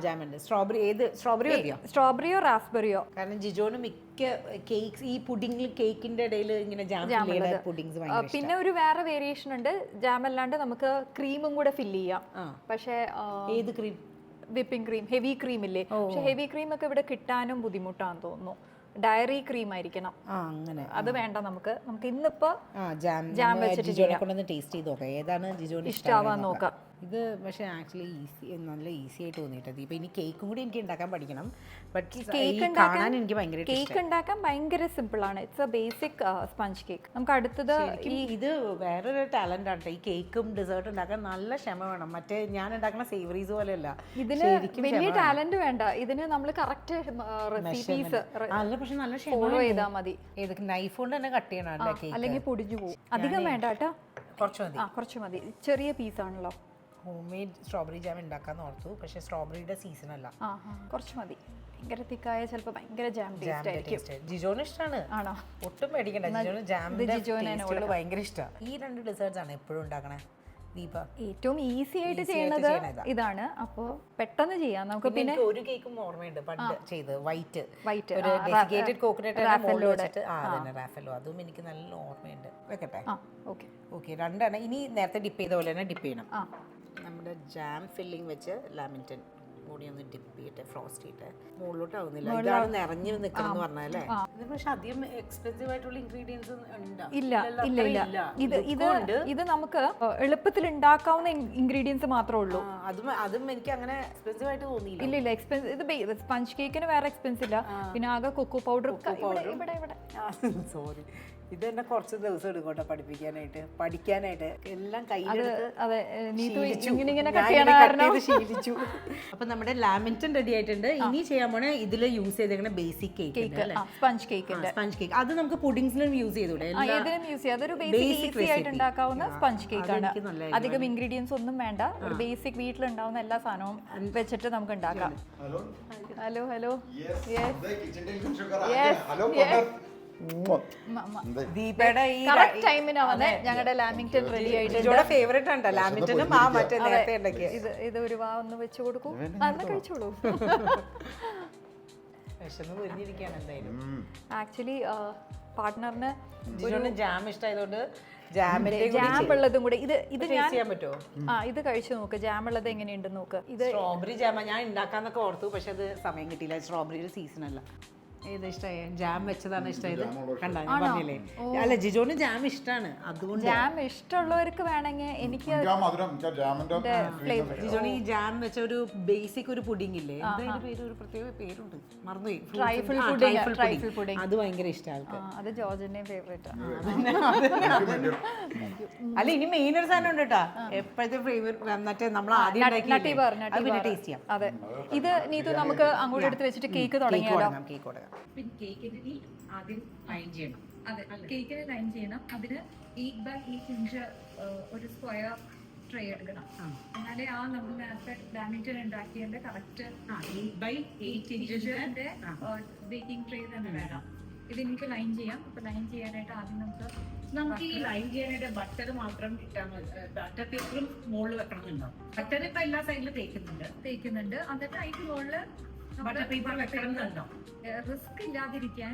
സ്ട്രോബെറിയോ റാസ്ബെറിയോ? കാരണം ജിജോന് മിക്ക കേക്ക്സ് ഈ പുഡിംഗ് കേക്കിന്റെ ഇടയിൽ ഇങ്ങനെ ജാം പുഡിംഗ്സ്. പിന്നെ ഒരു വേറെ വേരിയേഷൻ ഉണ്ട്, ജാം അല്ലാണ്ട് നമുക്ക് ക്രീമും കൂടെ ഫില്ല് ചെയ്യാം. പക്ഷേ ഏത് cream? Whipping cream, heavy cream ഇല്ലേ? പക്ഷെ ഹെവി ക്രീം ഒക്കെ ഇവിടെ കിട്ടാനും ബുദ്ധിമുട്ടാന്ന് തോന്നുന്നു. ഡയറി ക്രീം ആയിരിക്കണം. അത് വേണ്ട, നമുക്ക് ഇന്നിപ്പോ ജാം വെച്ചിട്ട് ഇഷ്ടമാവാൻ നോക്കാം. ഇത് പക്ഷേ ആക്ച്വലി നല്ല ഈസി ആയിട്ട് തോന്നിയിട്ടത്. ഇപ്പം ഇനി കേക്കും കൂടി എനിക്ക് ഉണ്ടാക്കാൻ പഠിക്കണം. ബട്ട് കാണാൻ എനിക്ക് ഭയങ്കര കേക്ക് ഉണ്ടാക്കാൻ ഭയങ്കര സിമ്പിൾ ആണ്. It's A basic sponge cake. നമുക്ക് അടുത്തത് ഇത് വേറൊരു ടാലന്റ് ആണ്. ഈ കേക്കും ഡെസേർട്ട് ഉണ്ടാക്കാൻ നല്ല ക്ഷമ വേണം. മറ്റേ ഞാൻ ഉണ്ടാക്കുന്ന സേവറീസ് പോലെയല്ല. ഇതിന് വലിയ ടാലന്റ് വേണ്ട. ഇതിന് നമ്മൾ കറക്റ്റ് റെസിപ്പീസ് പക്ഷെ നല്ല ഫോളോ ചെയ്താൽ മതി. ഏതൊക്കെ നൈഫ് കൊണ്ട് തന്നെ കട്ട് ചെയ്യണം അല്ലെങ്കിൽ പൊടിഞ്ഞു പോകും. അധികം വേണ്ട കേട്ടോ, കുറച്ച് മതി. ചെറിയ പീസാണല്ലോ. ഹോം മെയ്ഡ് സ്ട്രോബെറി ജാം ഉണ്ടാക്കാന്ന് ഓർത്തു, പക്ഷേ സ്ട്രോബെറിയുടെ സീസൺ അല്ല. കുറച്ച് മതി. ഭയങ്കര തിക്കായ ചിലപ്പോൾ ഭയങ്കര ജാം ടേസ്റ്റ് ആയിരിക്കും. ജിജോന് ഇഷ്ടമാണ്. ആണോ? ഒട്ടും പേടിക്കണ്ട. ജിജോന് ജാമിന്റെ ഭയങ്കര ഇഷ്ടമാണ്. ഈ 2 ഡെസേർട്സ് ആണ് എപ്പോഴും ഉണ്ടാക്കണേ. ദീപ ഏറ്റവും ഈസി ആയിട്ട് ചെയ്യുന്നത് ഇതാണ്. അപ്പോൾ പെട്ടെന്ന് ചെയ്യാം നമുക്ക്. പിന്നെ ഒരു കേക്കും ഓർമ്മയുണ്ട് പണ്ട് ചെയ്ത് വൈറ്റ് ഒരു ഡെസിക്കേറ്റഡ് കോക്കനട്ട് വെച്ചിട്ട് റാഫലോ, അതും എനിക്ക് നല്ല ഓർമ്മയുണ്ട്. വെക്കട്ടെ? ഓക്കെ 2 ഇനി നേരത്തെ ഡിപ്പ് ചെയ്ത പോലെ തന്നെ ഡിപ്പ് ചെയ്യണം. നമ്മുടെ ജാം ഫില്ലിംഗ് വെച്ച് ലാമിങ്ടൺ കൂടി ഒന്ന് ഡിപ്പ് ചെയ്തിട്ട് ഫ്രോസ്റ്റ് ചെയ്തിട്ട് മുകളിലോട്ട് ആവുന്നില്ല. ഇതാണ് നിറഞ്ഞു നിൽക്കണം എന്ന് പറഞ്ഞല്ലേ. പക്ഷെ അധികം എക്സ്പെൻസീവ് ആയിട്ടുള്ള ഇൻഗ്രീഡിയൻസ് ഇല്ല. ഇത് നമുക്ക് എളുപ്പത്തിൽ ഉണ്ടാക്കാവുന്ന ഇൻഗ്രീഡിയൻസ് മാത്രമേ ഉള്ളൂ. അതും എനിക്ക് അങ്ങനെ എക്സ്പെൻസീവ് ആയിട്ട് തോന്നിയില്ല. ഇല്ല എക്സ്പെൻസ്. ഇത് സ്പഞ്ച് കേക്കിന് വേറെ എക്സ്പെൻസ് ഇല്ല. പിന്നെ ആകെ കൊക്കോ പൗഡർ. സോറി, ഇത് തന്നെ കുറച്ച് ദിവസം എടുക്കോട്ടെ പഠിക്കാനായിട്ട് എല്ലാം ശീലിച്ചു. അപ്പൊ നമ്മുടെ ലാമിങ്ടൺ റെഡി ആയിട്ടുണ്ട്. ഇനി ചെയ്യാൻ പോണേ ഇതിൽ യൂസ് ചെയ്തേക്കുന്ന ബേസിക് കേക്ക്, സ്പഞ്ച് കേക്ക്. അത് നമുക്ക് പുഡിങ്സിലും യൂസ് ചെയ്തൂടെ? അതൊരു ബേസിക് ഈസി ആയിട്ട് ഉണ്ടാക്കാവുന്ന സ്പഞ്ച് കേക്ക് ആണ്. അധികം ഇൻഗ്രീഡിയൻസ് ഒന്നും വേണ്ട. ഒരു ബേസിക് വീട്ടിലുണ്ടാവുന്ന എല്ലാ സാധനവും വെച്ചിട്ട് നമുക്ക് ഉണ്ടാക്കാം. ഹലോ ദീപയുടെ ഈ ടൈമിനാ വന്നേ. ഞങ്ങളുടെ ലാമിങ്ടൺ റെഡി ആയിട്ട് ഫേവറേറ്റ് ആണ് ലാമിങ്ടണും മറ്റേ നേരത്തെ ഉണ്ടാക്കിയ. ഇത് ഒരു വാ ഒന്ന് വെച്ച് കൊടുക്കൂ, കഴിച്ചോളൂ. ആക്ച്വലി പാർട്ട്ണറിന് ജാം ഇഷ്ടമായതുകൊണ്ട് ജാം ഉള്ളതും കൂടെ ഇത് ചെയ്യാൻ പറ്റുമോ? ഇത് കഴിച്ചു നോക്ക്. ജാം ഉള്ളത് എങ്ങനെയുണ്ടെന്ന് നോക്ക്. ഇത് സ്ട്രോബെറി ജാം ഞാൻ ഉണ്ടാക്കാന്നൊക്കെ ഓർത്തു, പക്ഷെ അത് സമയം കിട്ടിയില്ല. സ്ട്രോബെറിയുടെ സീസൺ അല്ല. ഏത് ഇഷ്ടമായ ജാം വെച്ചതാണ് ഇഷ്ടമായത്? കണ്ട ഞാൻ പറഞ്ഞില്ലേ? അല്ല, ജിജോന് ജാം ഇഷ്ടമാണ്. അതുകൊണ്ട് ജാം ഇഷ്ടമുള്ളവർക്ക് വേണമെങ്കിൽ എനിക്ക് ജിജോന് ഈ ജാം വെച്ച ഒരു ബേസിക് ഒരു പുഡിംഗ് ഇല്ലേ, എന്തായാലും പേര് ഒരു പ്രത്യേക പേരുണ്ട്, മറന്നുപോയി. Trifle pudding. അത് ഭയങ്കര ഇഷ്ടമാണ്. അത് ജോർജിന്റെയും ഫേവറേറ്റ് ആണ്. അല്ല, ഇനി മെയിൻ ഒരു സാധനം ഉണ്ട് കേട്ടോ, എപ്പോഴത്തെ ഫ്ലേവർ മറ്റേ നമ്മൾ ആദ്യം ടേസ്റ്റ് ചെയ്യാം. അതെ, ഇത് നീതു നമുക്ക് അങ്ങോട്ട് എടുത്ത് വെച്ചിട്ട് കേക്ക് തുടങ്ങിയാലോ? കേക്ക് തുടങ്ങാം. പിന്നെ കേക്കിന് ആദ്യം ലൈൻ ചെയ്യണം. അതെ, കേക്കിന് ലൈൻ ചെയ്യണം. അതിന് 8x8 ഇഞ്ച് ഒരു സ്ക്വയർ ട്രേ എടുക്കണം. എന്നാലേ നമ്മൾ നേരത്തെ ലാമിങ്ടൺ ഉണ്ടാക്കിയതിന്റെ കറക്റ്റ് 8x8 ഇഞ്ചിന്റെ ബേക്കിംഗ് ട്രേ തന്നെ വേണം. ഇത് എനിക്ക് ലൈൻ ചെയ്യാം. അപ്പൊ ലൈൻ ചെയ്യാനായിട്ട് ആദ്യം നമുക്ക് ഈ ലൈൻ ചെയ്യാനായിട്ട് ബട്ടർ മാത്രം ഇട്ടാൽ മതി. ബട്ടർ പേപ്പറും മുകളിൽ വെക്കണമെന്നുണ്ടോ? ബട്ടർ ഇപ്പൊ എല്ലാ സൈഡിലും തേക്കുന്നുണ്ട്. എന്നിട്ട് അതിന്റെ മുകളില് ബട്ടർ പേപ്പർ വെക്കണമെന്നുണ്ടോ? റിസ്ക് ഇല്ലാതിരിക്കാൻ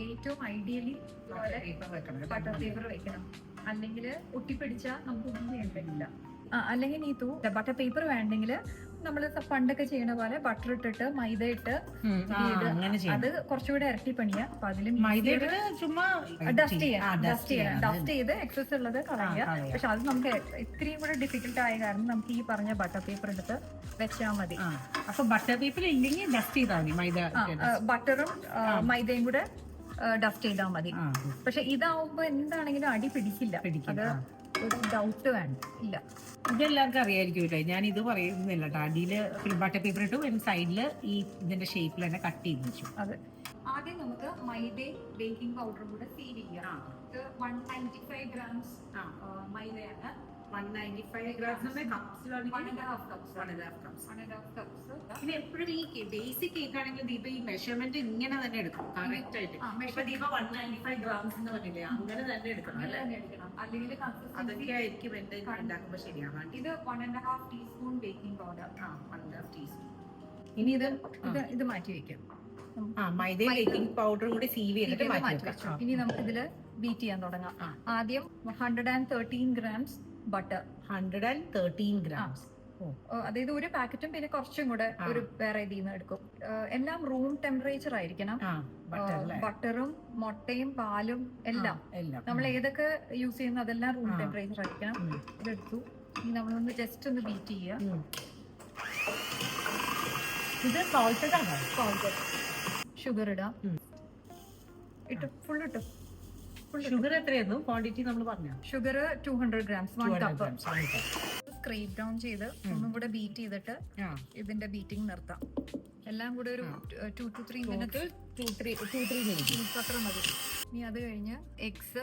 ഏറ്റവും ഐഡിയലി ബട്ടർ പേപ്പർ വെക്കണം. അല്ലെങ്കിൽ ഒട്ടിപ്പിടിച്ചാൽ നമുക്കൊന്നും ചെയ്യാൻ പറ്റില്ല. അല്ലെങ്കിൽ നീത്തു ബട്ടർ പേപ്പർ വേണ്ടെങ്കിൽ നമ്മൾ പണ്ടൊക്കെ ചെയ്യണ പോലെ ബട്ടർ ഇട്ടിട്ട് മൈദ ഇട്ട് അത് കുറച്ചുകൂടെ ഇരട്ടി പണിയാ. അപ്പൊ അതിൽ ഡസ്റ്റ് ചെയ്ത് എക്സസ് ഉള്ളത് കളയുക. പക്ഷെ അത് നമുക്ക് ഇത്രയും കൂടെ ഡിഫിക്കൽട്ട് ആയ കാരണം നമുക്ക് ഈ പറഞ്ഞ ബട്ടർ പേപ്പർ എടുത്ത് വെച്ചാൽ മതി. അപ്പൊ ബട്ടർ പേപ്പർ ഇല്ലെങ്കിൽ ഡസ്റ്റ് ചെയ്താൽ മതി. ബട്ടറും മൈദയും കൂടെ ഡസ്റ്റ് ചെയ്താൽ മതി. പക്ഷെ ഇതാവുമ്പോ എന്താണെങ്കിലും അടി പിടിക്കില്ല. അത് ഒരു ഡൗട്ട് വേണ്ട. ഇല്ല, ഇതെല്ലാവർക്കും അറിയായിരിക്കും. ഞാൻ ഇത് പറയുന്നില്ല കേട്ടോ. അടിയില് ബട്ടർ പേപ്പർ ഇട്ടു, സൈഡില് ഈ ഇതിന്റെ ഷേപ്പിൽ തന്നെ കട്ട് ചെയ്ത് വെച്ചു. അതെ, ആദ്യം നമുക്ക് മൈദയും ബേക്കിംഗ് പൗഡറും കൂടെ സീവ് ചെയ്യാം. ഇത് 195 grams മൈദയാണ്. 195 grams കപ്സിലാണ് 1.5 cups. പിന്നെ എപ്പോഴും ഈ ബേസിക് കേക്ക് ആണെങ്കിൽ ദീപ ഈ മെഷർമെന്റ് ഇങ്ങനെ തന്നെ എടുക്കും കറക്റ്റ് ആയിട്ട്. ഇപ്പൊ ദീപ 195 grams എന്ന് പറഞ്ഞില്ലേ, അങ്ങനെ തന്നെ എടുക്കണം അല്ലേ? അല്ലെങ്കിൽ അതൊക്കെ ആയിരിക്കും എന്റെ ഉണ്ടാക്കുമ്പോ ശരിയാവാൻ. ഇത് 1.5 teaspoon ബേക്കിംഗ് പൗഡർ. 1.5 teaspoon. ഇനി ഇത് മാറ്റി വെക്കാം. മൈദയും ബേക്കിംഗ് പൗഡറും കൂടി സീവ് ചെയ്തിട്ട് മാറ്റി വെക്കാം. ഇനി നമുക്ക് ഇതില് ബീറ്റ് ചെയ്യാൻ തുടങ്ങാം. ആദ്യം 113 grams ബട്ടർ. 113 grams. അതായത് ഒരു പാക്കറ്റും പിന്നെ കുറച്ചും കൂടെ ഒരു വേറെ ഇതിൽ നിന്ന് എടുക്കും. എല്ലാം റൂം ടെമ്പറേച്ചർ ആയിരിക്കണം. ബട്ടറും മുട്ടയും പാലും എല്ലാം നമ്മൾ ഏതൊക്കെ യൂസ് ചെയ്യുന്നു അതെല്ലാം റൂം ടെമ്പറേച്ചർ ആയിരിക്കണം. ഇതെടുത്തു. ഇനി നമ്മളൊന്ന് ജസ്റ്റ് ഒന്ന് ബീറ്റ് ചെയ്യുക. ഇത് സോൾട്ടഡ് ആണോ? ഷുഗർ ഇടാം. ഇട്ടു, ഫുൾ ഇട്ടു. ഷുഗർ എത്രയായിരുന്നു ക്വാണ്ടിറ്റി നമ്മൾ പറഞ്ഞു? Sugar 200 grams, 1 cup. Scrape down ചെയ്ത് ഒന്നും കൂടെ ബീറ്റ് ചെയ്തിട്ട് ഇതിന്റെ ബീറ്റിംഗ് നിർത്താം. എല്ലാം കൂടെ ഒരു 2 to 3 minutes അത്ര മതി. ഇനി അത് കഴിഞ്ഞ് എഗ്സ്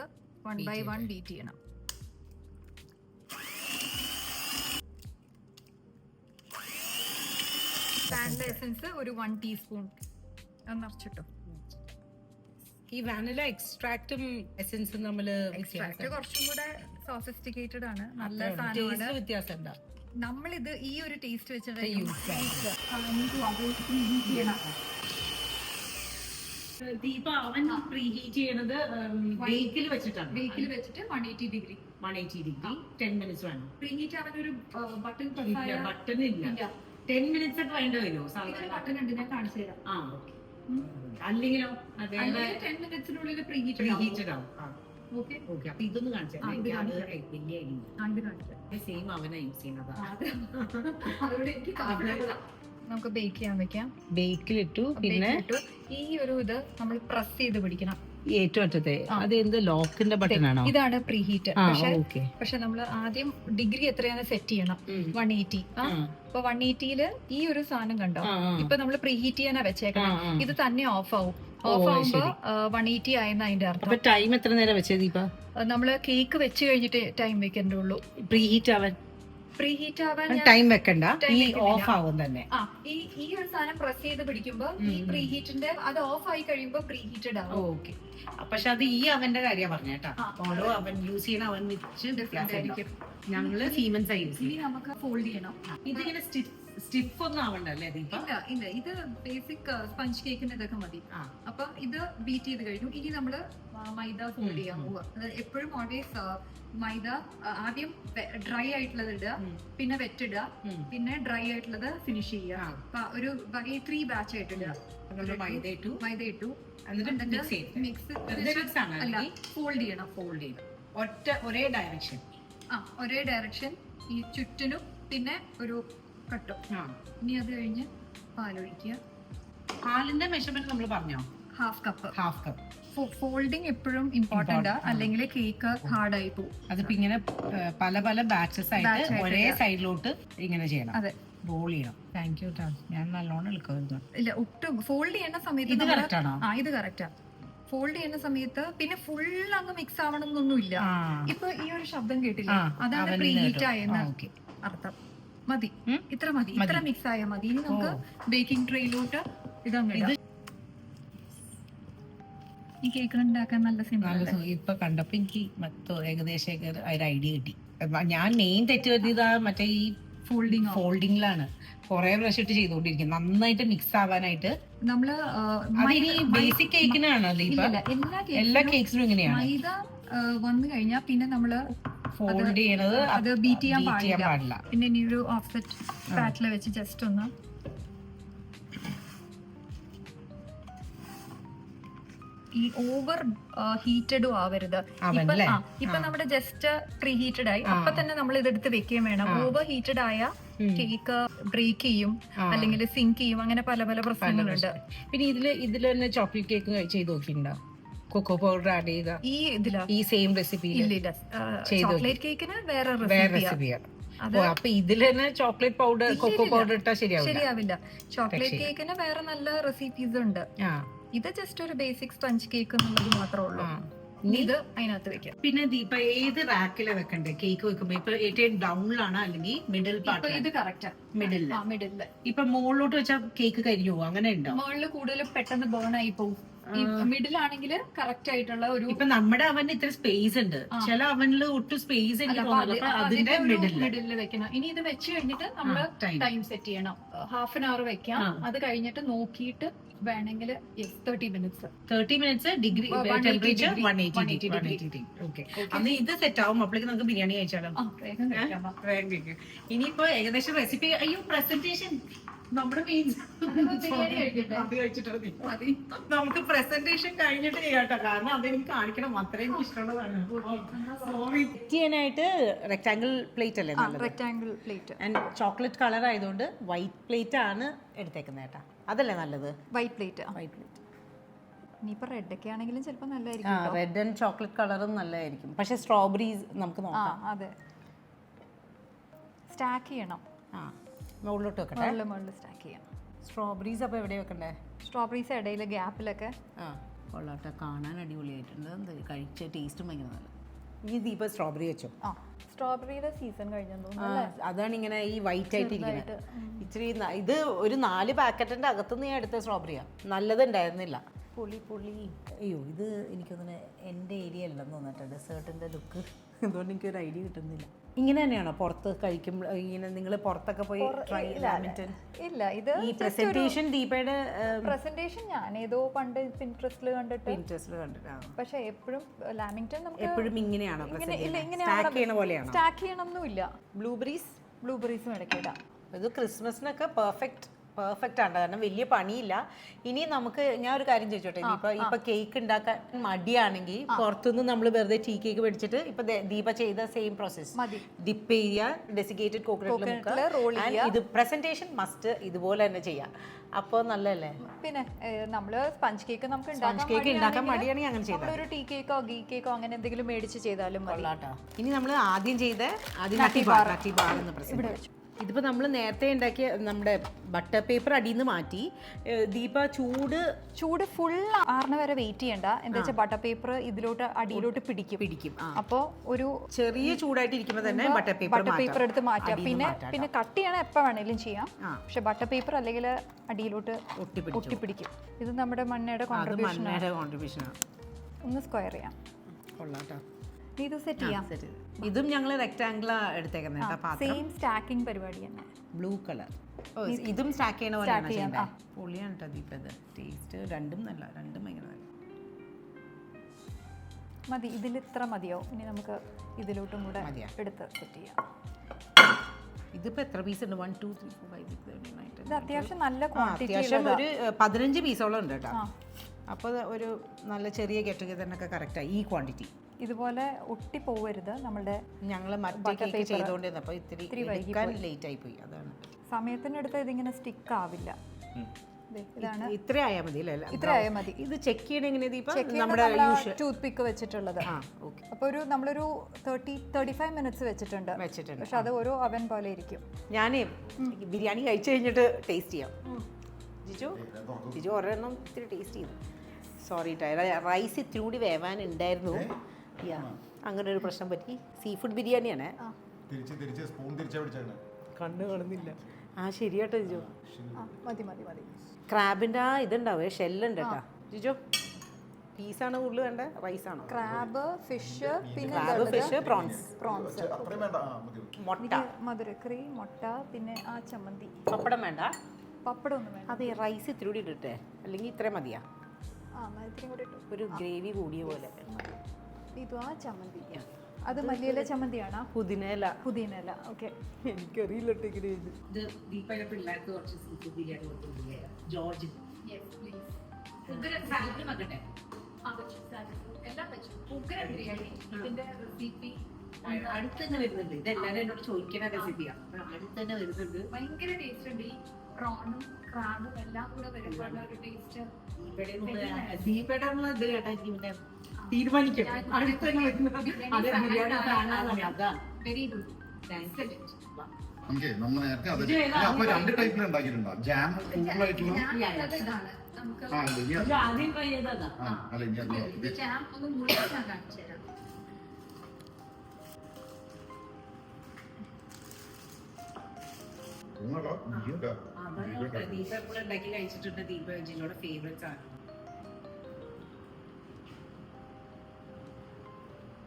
1 by 1 ബീറ്റ് ചെയ്യണം. വാനില എസൻസ് ഒരു 1 ടീസ്പൂൺ നിറച്ചിട്ടു. ഈ വാനില എക്സ്ട്രാക്റ്റും എസൻസും നമ്മള് എക്സ്ട്രാക്ട് കുറച്ചും കൂടെ സോഫിസ്റ്റിക്കേറ്റഡ് ആണ്. നല്ല സാധനമാണ്. വ്യത്യാസം എന്താ? നമ്മളിത് ഈ ഒരു ടേസ്റ്റ് വെച്ചിട്ട് ദീപ അവൻ പ്രീഹീറ്റ് ചെയ്യണത് ബേക്കിൽ വെച്ചിട്ടാണ്. ബേക്കിൽ വെച്ചിട്ട് 180 ഡിഗ്രി 10 മിനിറ്റ്സ് വേണം. പ്രീഹീറ്റ് അവൻ ഒരു ബട്ടൺ ബട്ടൺ ഇല്ല. 10 മിനിറ്റ്സ് ഒക്കെ വേണ്ട വരുമോ? ബട്ടൺ ഉണ്ട്, ഞാൻ കാണിച്ചു തരാം. അല്ലെങ്കിലോ 10 മിനിറ്റ്സിനുള്ളിൽ പ്രീഹീറ്റഡ് ആവും. ഓക്കെ, അപ്പൊ ഇതൊന്ന് കാണിച്ചു സെയിം അവനാ യൂസ് ചെയ്യുന്നത്. നമുക്ക് ബേക്ക് ചെയ്യാൻ വെക്കാം. ബേക്കിലിട്ടു. പിന്നെ ഈ ഒരു ഇത് നമ്മൾ പ്രസ് ചെയ്ത് പിടിക്കണം. ഏറ്റവും അറ്റത്തെ അത് എന്ത് ലോക്കിന്റെ ബട്ടൺ ആണോ? ഇതാണ് പ്രീഹീറ്റ്. പക്ഷെ നമ്മൾ ആദ്യം ഡിഗ്രി എത്രയാണെന്ന് സെറ്റ് ചെയ്യണം. 180. അപ്പൊ 180-ല് ഈ ഒരു സാധനം കണ്ടോ? ഇപ്പൊ നമ്മൾ പ്രീഹീറ്റ് ചെയ്യാനാ വെച്ചേക്കണം. ഇത് തന്നെ ഓഫ് ആവും. ഓഫ് ആവുമ്പോ 180 ആയെന്ന് അതിന്റെ അർത്ഥം. ടൈം എത്ര നേരം വെച്ചത് ദീപ? നമ്മള് കേക്ക് വെച്ച് കഴിഞ്ഞിട്ട് ടൈം വെക്കണ്ടുള്ളൂ. പ്രീഹീറ്റ് ആവാൻ ടൈം വെക്കണ്ട, ഓഫ് ആവും തന്നെ. ഈ ഒരു സാധനം പ്രസ് ചെയ്ത് പിടിക്കുമ്പോ ഈ പ്രീഹീറ്റിന്റെ അത് ഓഫ് ആയി കഴിയുമ്പോ പ്രീഹീറ്റഡ് ആവും. ഓക്കെ, പക്ഷെ അത് ഈ അവന്റെ കാര്യം പറഞ്ഞേട്ടാ. ഓരോ അവൻ യൂസ് ചെയ്യണ അവൻ വെച്ച് ഡിഫറെന്റ് ആയിരിക്കും. ഞങ്ങള് സീമൻസ് യൂസ് ചെയ്യും. ഇനി നമുക്ക് ഫോൾഡ് ചെയ്യണം. ഇതിങ്ങനെ സ്റ്റിഫ് ഒന്നും ആവണ്ടല്ലേ ദീപ? ഇല്ല, ഇത് ബേസിക് സ്പഞ്ച് കേക്കിന് ഇതൊക്കെ മതി. അപ്പൊ ഇത് ബീറ്റ് ചെയ്ത് കഴിഞ്ഞു. ഇനി നമ്മള് മൈദ ഫോൾഡ് ചെയ്യാൻ പോവുക. എപ്പോഴും ഓൾവേസ് മൈദ ആദ്യം ഡ്രൈ ആയിട്ടുള്ളത് ഇടുക, പിന്നെ വെറ്റ് ഇടുക, പിന്നെ ഡ്രൈ ആയിട്ടുള്ളത് ഫിനിഷ് ചെയ്യുക. ഒരു 3 ബാച്ച് ആയിട്ട് ഇടുക. മൈദ ഇട്ടു മിക്സ് അല്ല, ഫോൾഡ് ചെയ്യണം. ഒരേ ഡയറക്ഷൻ. ഒരേ ഡയറക്ഷൻ ഈ ചുറ്റിനും, പിന്നെ ഒരു കട്ടും. ഇനി അത് കഴിഞ്ഞ് പാലൊഴിക്കുക. പാലിന്റെ മെഷർമെന്റ് നമ്മൾ പറഞ്ഞോ? Half cup. ഫോൾഡിങ് എപ്പോഴും ഇമ്പോർട്ടന്റ്, അല്ലെങ്കിൽ കേക്ക് ഹാർഡ് ആയി പോകും. അതിപ്പോ ഇങ്ങനെ പല പല ബാച്ചസ് ആയിട്ട് ഒരേ സൈഡിലോട്ട് ഇങ്ങനെ ചെയ്യണം. അതെ, റോൾ ചെയ്യണം. Thank you. ഞാൻ നല്ലോണം എടുക്കുന്നു. ഇല്ല, ഒട്ടും ഫോൾഡ് ചെയ്യുന്ന സമയത്ത് ഇത് കറക്റ്റ് ആണോ? ഇത് കറക്റ്റാ. ഫോൾഡ് ചെയ്യുന്ന സമയത്ത് പിന്നെ ഫുൾ അങ്ങ് മിക്സ് ആവണമെന്നൊന്നുമില്ല. ഇപ്പൊ ഈ ഒരു ശബ്ദം കേട്ടില്ല, അതാണ് പ്രീഹീറ്റ് ആയെന്ന് അർത്ഥം. മതി, ഇത്ര മതി. ഇത്ര മിക്സ് ആയാൽ മതി. ഇനി നമുക്ക് ബേക്കിംഗ് ട്രേയിലോട്ട് ഇതങ്ങനെ. ഈ കേക്ക് ഉണ്ടാക്കാൻ നല്ല സിമ്പിൾ. ഇപ്പൊ കണ്ടപ്പോ എനിക്ക് ഏകദേശം ഒരു ഐഡിയ കിട്ടി. ഞാൻ മെയിൻ തെറ്റ് പറ്റിയത് മറ്റേ ഈ ഫോൾഡിങ്ങിലാണ്. കൊറേ പ്രാവശ്യം ഇട്ട് ചെയ്തോണ്ടിരിക്കും നന്നായിട്ട് മിക്സ് ആവാനായിട്ട്. നമ്മള് ബേസിക് കേക്കിനാണ് എല്ലാ കേക്സിനും ഇങ്ങനെയാണ്. മൈദ വന്നു കഴിഞ്ഞാൽ പിന്നെ നമ്മള് ഫോൾഡ് ചെയ്യണത് അത് ബീറ്റ് ചെയ്യാൻ പാടില്ല. പിന്നെ ഇനി ഒരു ഓഫ്സെറ്റ് പാറ്റിൽ വെച്ച് ജസ്റ്റ് ഒന്ന് ഈ ഓവർ ഹീറ്റഡും ആവരുത്. ഇപ്പൊ നമ്മുടെ ജസ്റ്റ് പ്രീ ഹീറ്റഡ് ആയി, അപ്പൊ തന്നെ നമ്മൾ ഇതെടുത്ത് വെക്കുകയും വേണം. ഓവർ ഹീറ്റഡ് ആയ കേക്ക് ബ്രേക്ക് ചെയ്യും, അല്ലെങ്കിൽ സിങ്ക് ചെയ്യും. അങ്ങനെ പല പല പ്രശ്നങ്ങളുണ്ട്. പിന്നെ ഇതില് തന്നെ ചോക്ലേറ്റ് കേക്ക് ചെയ്ത് നോക്കിയിട്ടുണ്ടോ? കൊക്കോ പൗഡർ ആഡ് ചെയ്ത ഈ സെയിം റെസിപ്പി? ചോക്ലേറ്റ് കേക്കിന് വേറെ റെസിപ്പിയാണ്. അപ്പൊ ഇതിൽ തന്നെ ചോക്ലേറ്റ് പൗഡർ കൊക്കോ പൗഡർ ഇട്ടാൽ ശരിയാവില്ല. ചോക്ലേറ്റ് കേക്കിന് വേറെ നല്ല റെസിപ്പീസ് ഉണ്ട്. ഇത് ജസ്റ്റ് ഒരു ബേസിക് സ്പഞ്ച് കേക്ക് എന്നുള്ളത് മാത്രമേ ഉള്ളൂ. ഇത് അതിനകത്ത് വെക്കാം. പിന്നെ ദീപ ഏത് റാക്കിലാ വെക്കണ്ടേ കേക്ക് വെക്കുമ്പോ? ഇപ്പൊ ഏറ്റവും ഡൗണിലാണ് അല്ലെങ്കിൽ മിഡിൽ പാർട്ട്? ഇത് കറക്റ്റാ, മിഡില്. ഇപ്പൊ മുകളിലോട്ട് വെച്ചാൽ കേക്ക് കരിഞ്ഞു പോകും, അങ്ങനെ ഉണ്ടോ? മുകളിൽ കൂടുതൽ പെട്ടെന്ന് ബേൺ ആയി പോകും. മിഡിൽ ആണെങ്കിൽ കറക്റ്റ് ആയിട്ടുള്ള ഒരു. ഇപ്പൊ നമ്മുടെ അവന് ഇത്ര സ്പേസ് ഉണ്ട്, ചില അവനില് ഒട്ടും സ്പേസ് അതിന്റെ മിഡിലിൽ വെക്കണം. ഇനി ഇത് വെച്ച് കഴിഞ്ഞിട്ട് നമ്മള് ടൈം സെറ്റ് ചെയ്യണം. 1/2 hour വെക്കാം. അത് കഴിഞ്ഞിട്ട് നോക്കിയിട്ട് വേണമെങ്കിൽ 30 minutes ഡിഗ്രി ടെമ്പറേച്ചർ 180 ഡിഗ്രി. അന്ന് ഇത് സെറ്റ് ആവും. അപ്പോഴേക്ക് നമുക്ക് ബിരിയാണി കഴിച്ചാലോ? ഇനിയിപ്പോ ഏകദേശം റെസിപ്പി. അയ്യോ, പ്രസന്റേഷൻ നമ്മുടെ നമുക്ക് പ്രസന്റേഷൻ കഴിഞ്ഞിട്ട് ചെയ്യാട്ടോ, കാരണം അതെനിക്ക് കാണിക്കണം, അത്രയും ഇഷ്ടമുള്ളതാണ്. ചെയ്യാനായിട്ട് റെക്ടാംഗിൾ പ്ലേറ്റ് അല്ലേ? Rectangle plate and chocolate colour ആയതുകൊണ്ട് വൈറ്റ് പ്ലേറ്റ് ആണ് എടുത്തേക്കുന്നത് കേട്ടോ. അതല്ലേ നല്ലത്? White plate. White plate. ഇനിയിപ്പോൾ റെഡ് ഒക്കെ ആണെങ്കിലും ചിലപ്പോൾ നല്ലതായിരിക്കും. റെഡ് ആൻഡ് ചോക്ലേറ്റ് കളറും നല്ലതായിരിക്കും. പക്ഷേ സ്ട്രോബെറീസ് നമുക്ക് നോക്കാം. അതെ, സ്റ്റാക്ക് ചെയ്യണം. മുകളിലോട്ട് വെക്കട്ടെ. മുകളിൽ സ്റ്റാക്ക് ചെയ്യണം. സ്ട്രോബെറീസ് അപ്പോൾ എവിടെ വെക്കണ്ടേ? സ്ട്രോബെറീസ് ഇടയിൽ ഗ്യാപ്പിലൊക്കെ. കൊള്ളാട്ടെ, കാണാൻ അടിപൊളിയായിട്ടുണ്ട്. കഴിച്ച ടേസ്റ്റും ഭയങ്കര നല്ല. ഇനി ദീപ സ്ട്രോബെറി വെച്ചോ? സ്ട്രോബെറിയുടെ സീസൺ കഴിഞ്ഞെന്ന് തോന്നുന്നു. അതാണ് ഇങ്ങനെ ഈ വൈറ്റ് ആയിട്ട് ഇരിക്കുന്നത്. ഇച്ചിരി ഇത് ഒരു 4 പാക്കറ്റിന്റെ അകത്തുനിന്ന് ഞാൻ എടുത്ത സ്ട്രോബെറിയാ. നല്ലതുണ്ടായിരുന്നില്ല. പുളി. അയ്യോ, ഇത് എനിക്കൊന്നിന് എൻ്റെ ഏരിയ അല്ലെന്ന് തോന്നിട്ട് ഡെസേർട്ടിൻ്റെ ലുക്ക്. അതുകൊണ്ട് എനിക്കൊരു ഐഡിയ കിട്ടുന്നില്ല. ഇങ്ങനെ തന്നെയാണോ പുറത്ത് കഴിക്കുമ്പോൾ? ഇങ്ങനെ നിങ്ങൾ പുറത്തൊക്കെ പോയി ട്രൈ ലാമിങ്ടൺ? ഇല്ല, ഇത് ഈ പ്രസന്റേഷൻ ദീപയുടെ പ്രസന്റേഷൻ ഞാൻ ഏതോ പണ്ട് പിൻട്രസ്റ്റിൽ കണ്ടിട്ട്. പക്ഷെ എപ്പോഴും ലാമിങ്ടൺ നമുക്ക് എപ്പോഴും ഇങ്ങനെയാണോ? സ്റ്റാക്ക് ചെയ്യണമെന്നില്ല. ബ്ലൂബെറീസും ഇടയ്ക്കിടാം. ഇത് ക്രിസ്മസിനൊക്കെ പെർഫെക്റ്റ് ആണ്, കാരണം വലിയ പണിയില്ല. ഇനി നമുക്ക് ഞാൻ ഒരു കാര്യം ചോദിച്ചോട്ടെ, ഇപ്പൊ കേക്ക് ഉണ്ടാക്കാൻ മടിയാണെങ്കിൽ പുറത്തുനിന്ന് നമ്മൾ വെറുതെ ടീ കേക്ക് മേടിച്ചിട്ട് ഇപ്പൊ ദീപ ചെയ്ത സെയിം പ്രോസസ് ഡിപ്പ് ചെയ്യുക, ഡെസിക്കേറ്റഡ് കോക്കനട്ടിൽ ഇത് പ്രസന്റേഷൻ മസ്റ്റ് ഇതുപോലെ തന്നെ ചെയ്യാം. അപ്പോൾ നല്ലല്ലേ? പിന്നെ നമ്മള് സ്പഞ്ച് കേക്ക് നമുക്ക് ഉണ്ടാക്കാൻ മടിയാണെങ്കിൽ അങ്ങനെ ചെയ്താൽ ഒരു ടീ കേക്കോ ഗീ കേക്കോ അങ്ങനെ എന്തെങ്കിലും മേടിച്ച് ചെയ്താലും കൊള്ളാട്ടോ. ഇനി നമ്മൾ ആദ്യം നട്ടി ബാർ എന്ന് പ്രസന്റ്. ഇതിപ്പോൾ നമ്മൾ നേരത്തെ ഉണ്ടാക്കിയ നമ്മുടെ ബട്ടർ പേപ്പർ അടിയിൽ നിന്ന് മാറ്റി ദീപ ചൂട് ഫുൾ ആറിന് വരെ വെയിറ്റ് ചെയ്യണ്ട. എന്താ വെച്ചാൽ ബട്ടർ പേപ്പർ ഇതിലോട്ട് അടിയിലോട്ട് പിടിക്കും. അപ്പോൾ ഒരു ചെറിയ ചൂടായിട്ട് ഇരിക്കുമ്പോൾ തന്നെ ബട്ടർ പേപ്പർ എടുത്ത് മാറ്റാം. പിന്നെ കട്ട് ചെയ്യണം, എപ്പോൾ വേണേലും ചെയ്യാം. പക്ഷെ ബട്ടർ പേപ്പർ അല്ലെങ്കിൽ അടിയിലോട്ട് ഒട്ടിപ്പിടിക്കും. ഇത് നമ്മുടെ മണ്ണയുടെ കോൺട്രിബ്യൂഷൻ. ഒന്ന് സ്ക്വയർ ചെയ്യാം. കൊള്ളാട്ടോ. ഇത് സെറ്റ് ചെയ്യാം. ഇതും ഞങ്ങൾ റെക്ടാംഗിളാ എടുത്തേക്കുന്നത്. സെയിം സ്റ്റാക്കിംഗ് പരിപാടി തന്നെ. Blue colour. ഇതും സ്റ്റാക്ക് ചെയ്യണ പോലെയാണ്. പൊളിയാണ് കേട്ടോ ദീപത്. ടേസ്റ്റ് രണ്ടും ഭയങ്കര നല്ല. മതി, ഇതിൽ ഇത്ര മതിയോ? ഇനി നമുക്ക് ഇതിലോട്ടും കൂടെ എടുത്ത് സെറ്റ് ചെയ്യാം. ഇതിപ്പോ എത്ര പീസ് ഉണ്ട്? 1 2 3 4 5 6 7 8 9 ഇത് അത്യാവശ്യം നല്ല ക്വാണ്ടിറ്റി, ഒരു 15 പീസോളം ഉണ്ട് കേട്ടോ. അപ്പോൾ ഒരു നല്ല ചെറിയ ഗെറ്റ് ടുഗദറിനൊക്കെ കറക്റ്റായി ഈ ക്വാണ്ടിറ്റി. ഇതുപോലെ ഒട്ടി പോവരുത്. നമ്മളുടെ ഞങ്ങൾ മറ്റേ കേക്ക് ചെയ്തുകൊണ്ടിരുന്നപ്പോൾ ഇത്തിരി ലേറ്റ് ആയി പോയി. അതാണ് സമയത്തിനടുത്ത് ഇതിങ്ങനെ സ്റ്റിക്ക് ആവില്ല. ഇതാണ് ഇത്ര ആയാൽ മതി അല്ലേ? ഇത്ര ആയാൽ മതി. ഇത് ചെക്ക് ചെയ്യണ എങ്ങനെയാ? നമ്മുടെ ടൂത്ത് പിക്ക് വെച്ചിട്ടുള്ളത്. അപ്പോൾ നമ്മളൊരു 30-35 മിനിറ്റ്സ് വെച്ചിട്ടുണ്ട്. പക്ഷെ അത് ഓരോ അവൻ പോലെ ഇരിക്കും. ഞാൻ ബിരിയാണി കഴിച്ചു കഴിഞ്ഞിട്ട് ടേസ്റ്റ് ചെയ്യാം. ജിജു ഒരെണ്ണം ഇത്തിരി ടേസ്റ്റ് ചെയ്തു. സോറി റൈസ് ഇത്തിരി കൂടി വേവാനുണ്ടായിരുന്നു. അങ്ങനെ ഒരു പ്രശ്നം പറ്റി. സീ ഫുഡ് ബിരിയാണിയാണ്. കണ്ണു കാണുന്നില്ല. ശരിയാട്ടോ ജിജു. ക്രാബിന്റെ ഇതുണ്ടാവേ, ഷെല്ലുണ്ട് കേട്ടോ ജിജു. പീസാണ് കൂടുതൽ വേണ്ട, റൈസ് ആണോ? ക്രാബ്, ഫിഷ്, പിന്നെ പ്രോൺസ്, മുട്ട, മധുരക്കറി, മുട്ട, പിന്നെ ആ ചമ്മന്തി. പപ്പടം വേണ്ട? പപ്പടം ഒന്നും വേണ്ട. അതെ, റൈസ് ഇത്തിരി കൂടി ഇട്ടിട്ടെ, അല്ലെങ്കിൽ ഇത്ര മതിയാ? ഒരു ഗ്രേവി കൂടിയ പോലെ. ഇത് ആ ചമ്മന്തി, അത് മല്ലിയില ചമ്മന്തിയാണോ? പുതിനയില. ഓക്കെ. എനിക്കറിയില്ല. ജോർജ് അടുത്തന്നെ വരുന്നുണ്ട്. ഇതെല്ലാരും എന്നോട് ചോദിക്കുന്ന റെസിപ്പിയാണ്. അടുത്തന്നെ വരുന്നുണ്ട്. ഭയങ്കര ടേസ്റ്റ് ഉണ്ട്. ഈ പ്രോണും ക്രാബും എല്ലാം കൂടെ വരുമ്പോൾ ഒരു ടേസ്റ്റ്. തീരുമാനിക്കും. Very good. നമ്മൾ നേരത്തെ അപ്പൊ 2 ടൈപ്പിൽ ഉണ്ടാക്കിയിട്ടുണ്ടോ? ജാം കൂടുതലായിട്ടുള്ള ജാം ഒന്ന് മുഴുവൻ കാണിച്ചു തരാം. ദീപ എപ്പോഴും ഉണ്ടാക്കി കഴിച്ചിട്ടുണ്ട്. ദീപ ജിജോയുടെ ഫേവറേറ്റ്സ് ആണ്.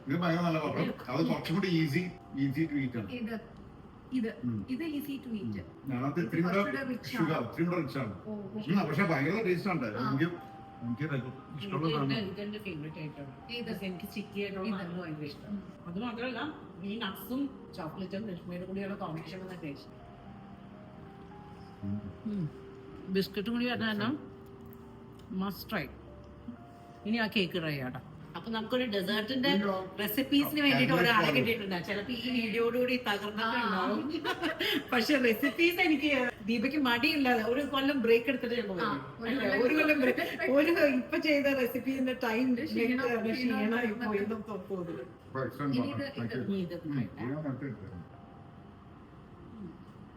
ഇത് ഭയങ്കര നല്ല പറഞ്ഞു. അത് കുറച്ചും കൂടി ഈസി ടു ഈറ്റ് ആണ്. ഇത് ഈസി ടു ഈറ്റ്. ഞാനത് ഇത്തിരി കൂടെ ഷുഗർ, ഇത്തിരി കൂടെ റിച്ച് ആണ്. പക്ഷെ ഭയങ്കര ടേസ്റ്റ് ഉണ്ട്. എനിക്ക് ഇഷ്ടമുള്ള സാധനം. എനിക്ക് ചിക്കി ആയിട്ടുള്ള ഭയങ്കര ഇഷ്ടം. അത് മാത്രമല്ല ഈ നട്ട്സും ചോക്ലേറ്റും ലക്ഷ്മിയുടെ കൂടിയുള്ള കോമ്പിനേഷൻ ടേസ്റ്റ്. ബിസ്ക്കറ്റും കൂടി പറഞ്ഞാൽ മസ്റ്റ് ട്രൈ. ഇനി ആ കേക്ക് ട്രൈ ചെയ്യാം. അപ്പൊ നമുക്കൊരു ഡെസേർട്ടിന്റെ റെസിപ്പീസിന് വേണ്ടിയിട്ട് ഒരാളെ കിട്ടിയിട്ടുണ്ട്. ചിലപ്പോ ഈ വീഡിയോടുകൂടി തകർന്നിട്ടുണ്ടാവും. പക്ഷെ റെസിപ്പീസ് എനിക്ക് ദീപയ്ക്ക് മടിയില്ല. ഒരു കൊല്ലം ബ്രേക്ക് എടുത്തിട്ട് ഞാൻ പോയി. ഒരു കൊല്ലം ഒരു ഇപ്പൊ ചെയ്ത റെസിപ്പീന്റെ ടൈം ക്ഷീണമായി പോയി തോന്നുന്നു.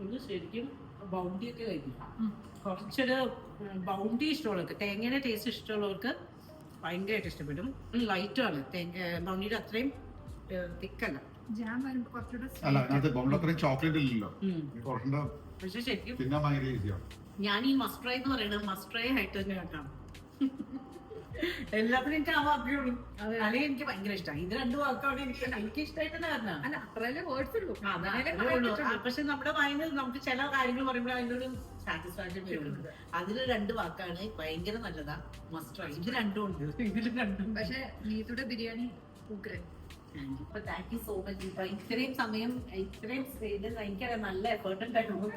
ഇത് ശരിക്കും ബൗണ്ടി ഒക്കെ കഴിക്കും. കുറച്ചൊരു ബൗണ്ടി ഇഷ്ടമുള്ളവർക്ക്, തേങ്ങയുടെ ടേസ്റ്റ് ഇഷ്ടമുള്ളവർക്ക് ഭയങ്കരമായിട്ട് ഇഷ്ടപ്പെടും. ലൈറ്റാണ് ബൗണ്ടിയുടെ അത്രയും തിക്കല്ല. ജാം വരുമ്പോ കുറച്ചുകൂടെ അല്ല അതിനകത്ത് ബൗണ്ടിൽ ചോക്ലേറ്റ് ഇല്ലല്ലോ, കുറച്ചുകൂടെ പക്ഷെ ശരിക്കും തിന്നാൻ ഭയങ്കര ഈസിയാണ്. ഞാൻ ഈ മസ്റ്റ് ട്രൈ എന്ന് പറയുന്നത് മസ്റ്റ് ട്രൈ ആയിട്ട് തന്നെ കേട്ടാണ്. എല്ലാത്തിനും എനിക്ക് ആ വാക്കുള്ളൂ. അല്ലെങ്കിൽ എനിക്ക് ഭയങ്കര ഇഷ്ടമാണ്. ഇത് രണ്ടു വാക്കാണ് എനിക്ക് ഇഷ്ടമായിട്ട് തന്നെ പറഞ്ഞാൽ. അല്ല അത്രയല്ലേ വേർഡ്സ് ഉള്ളൂ. പക്ഷെ നമ്മുടെ മൈൻഡ് നമുക്ക് ചില കാര്യങ്ങൾ പറയുമ്പോൾ അതിനൊരു സാറ്റിസ്ഫാക്ഷൻ വരുന്നത്. അതില് രണ്ട് വാക്കാണ് ഭയങ്കര നല്ലതാ, മസ്റ്റ് ട്രൈ. ഇത് രണ്ടും ഉണ്ട്, ഇതില് രണ്ടും. പക്ഷെ നീതുടെ ബിരിയാണി ഉഗ്രൻ. Thank you so much. ഇത്രയും സമയം ഇത്രയും എനിക്കറിയാം നല്ല എഫേർട്ട് ഉണ്ടായിരുന്നു.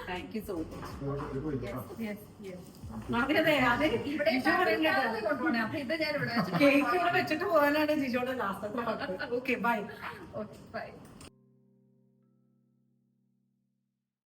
Thank you so much. അതെ അതെ കേക്ക് ഇവിടെ വെച്ചിട്ട് പോകാനാണ് ജിജോയുടെ last. Okay bye. Okay by.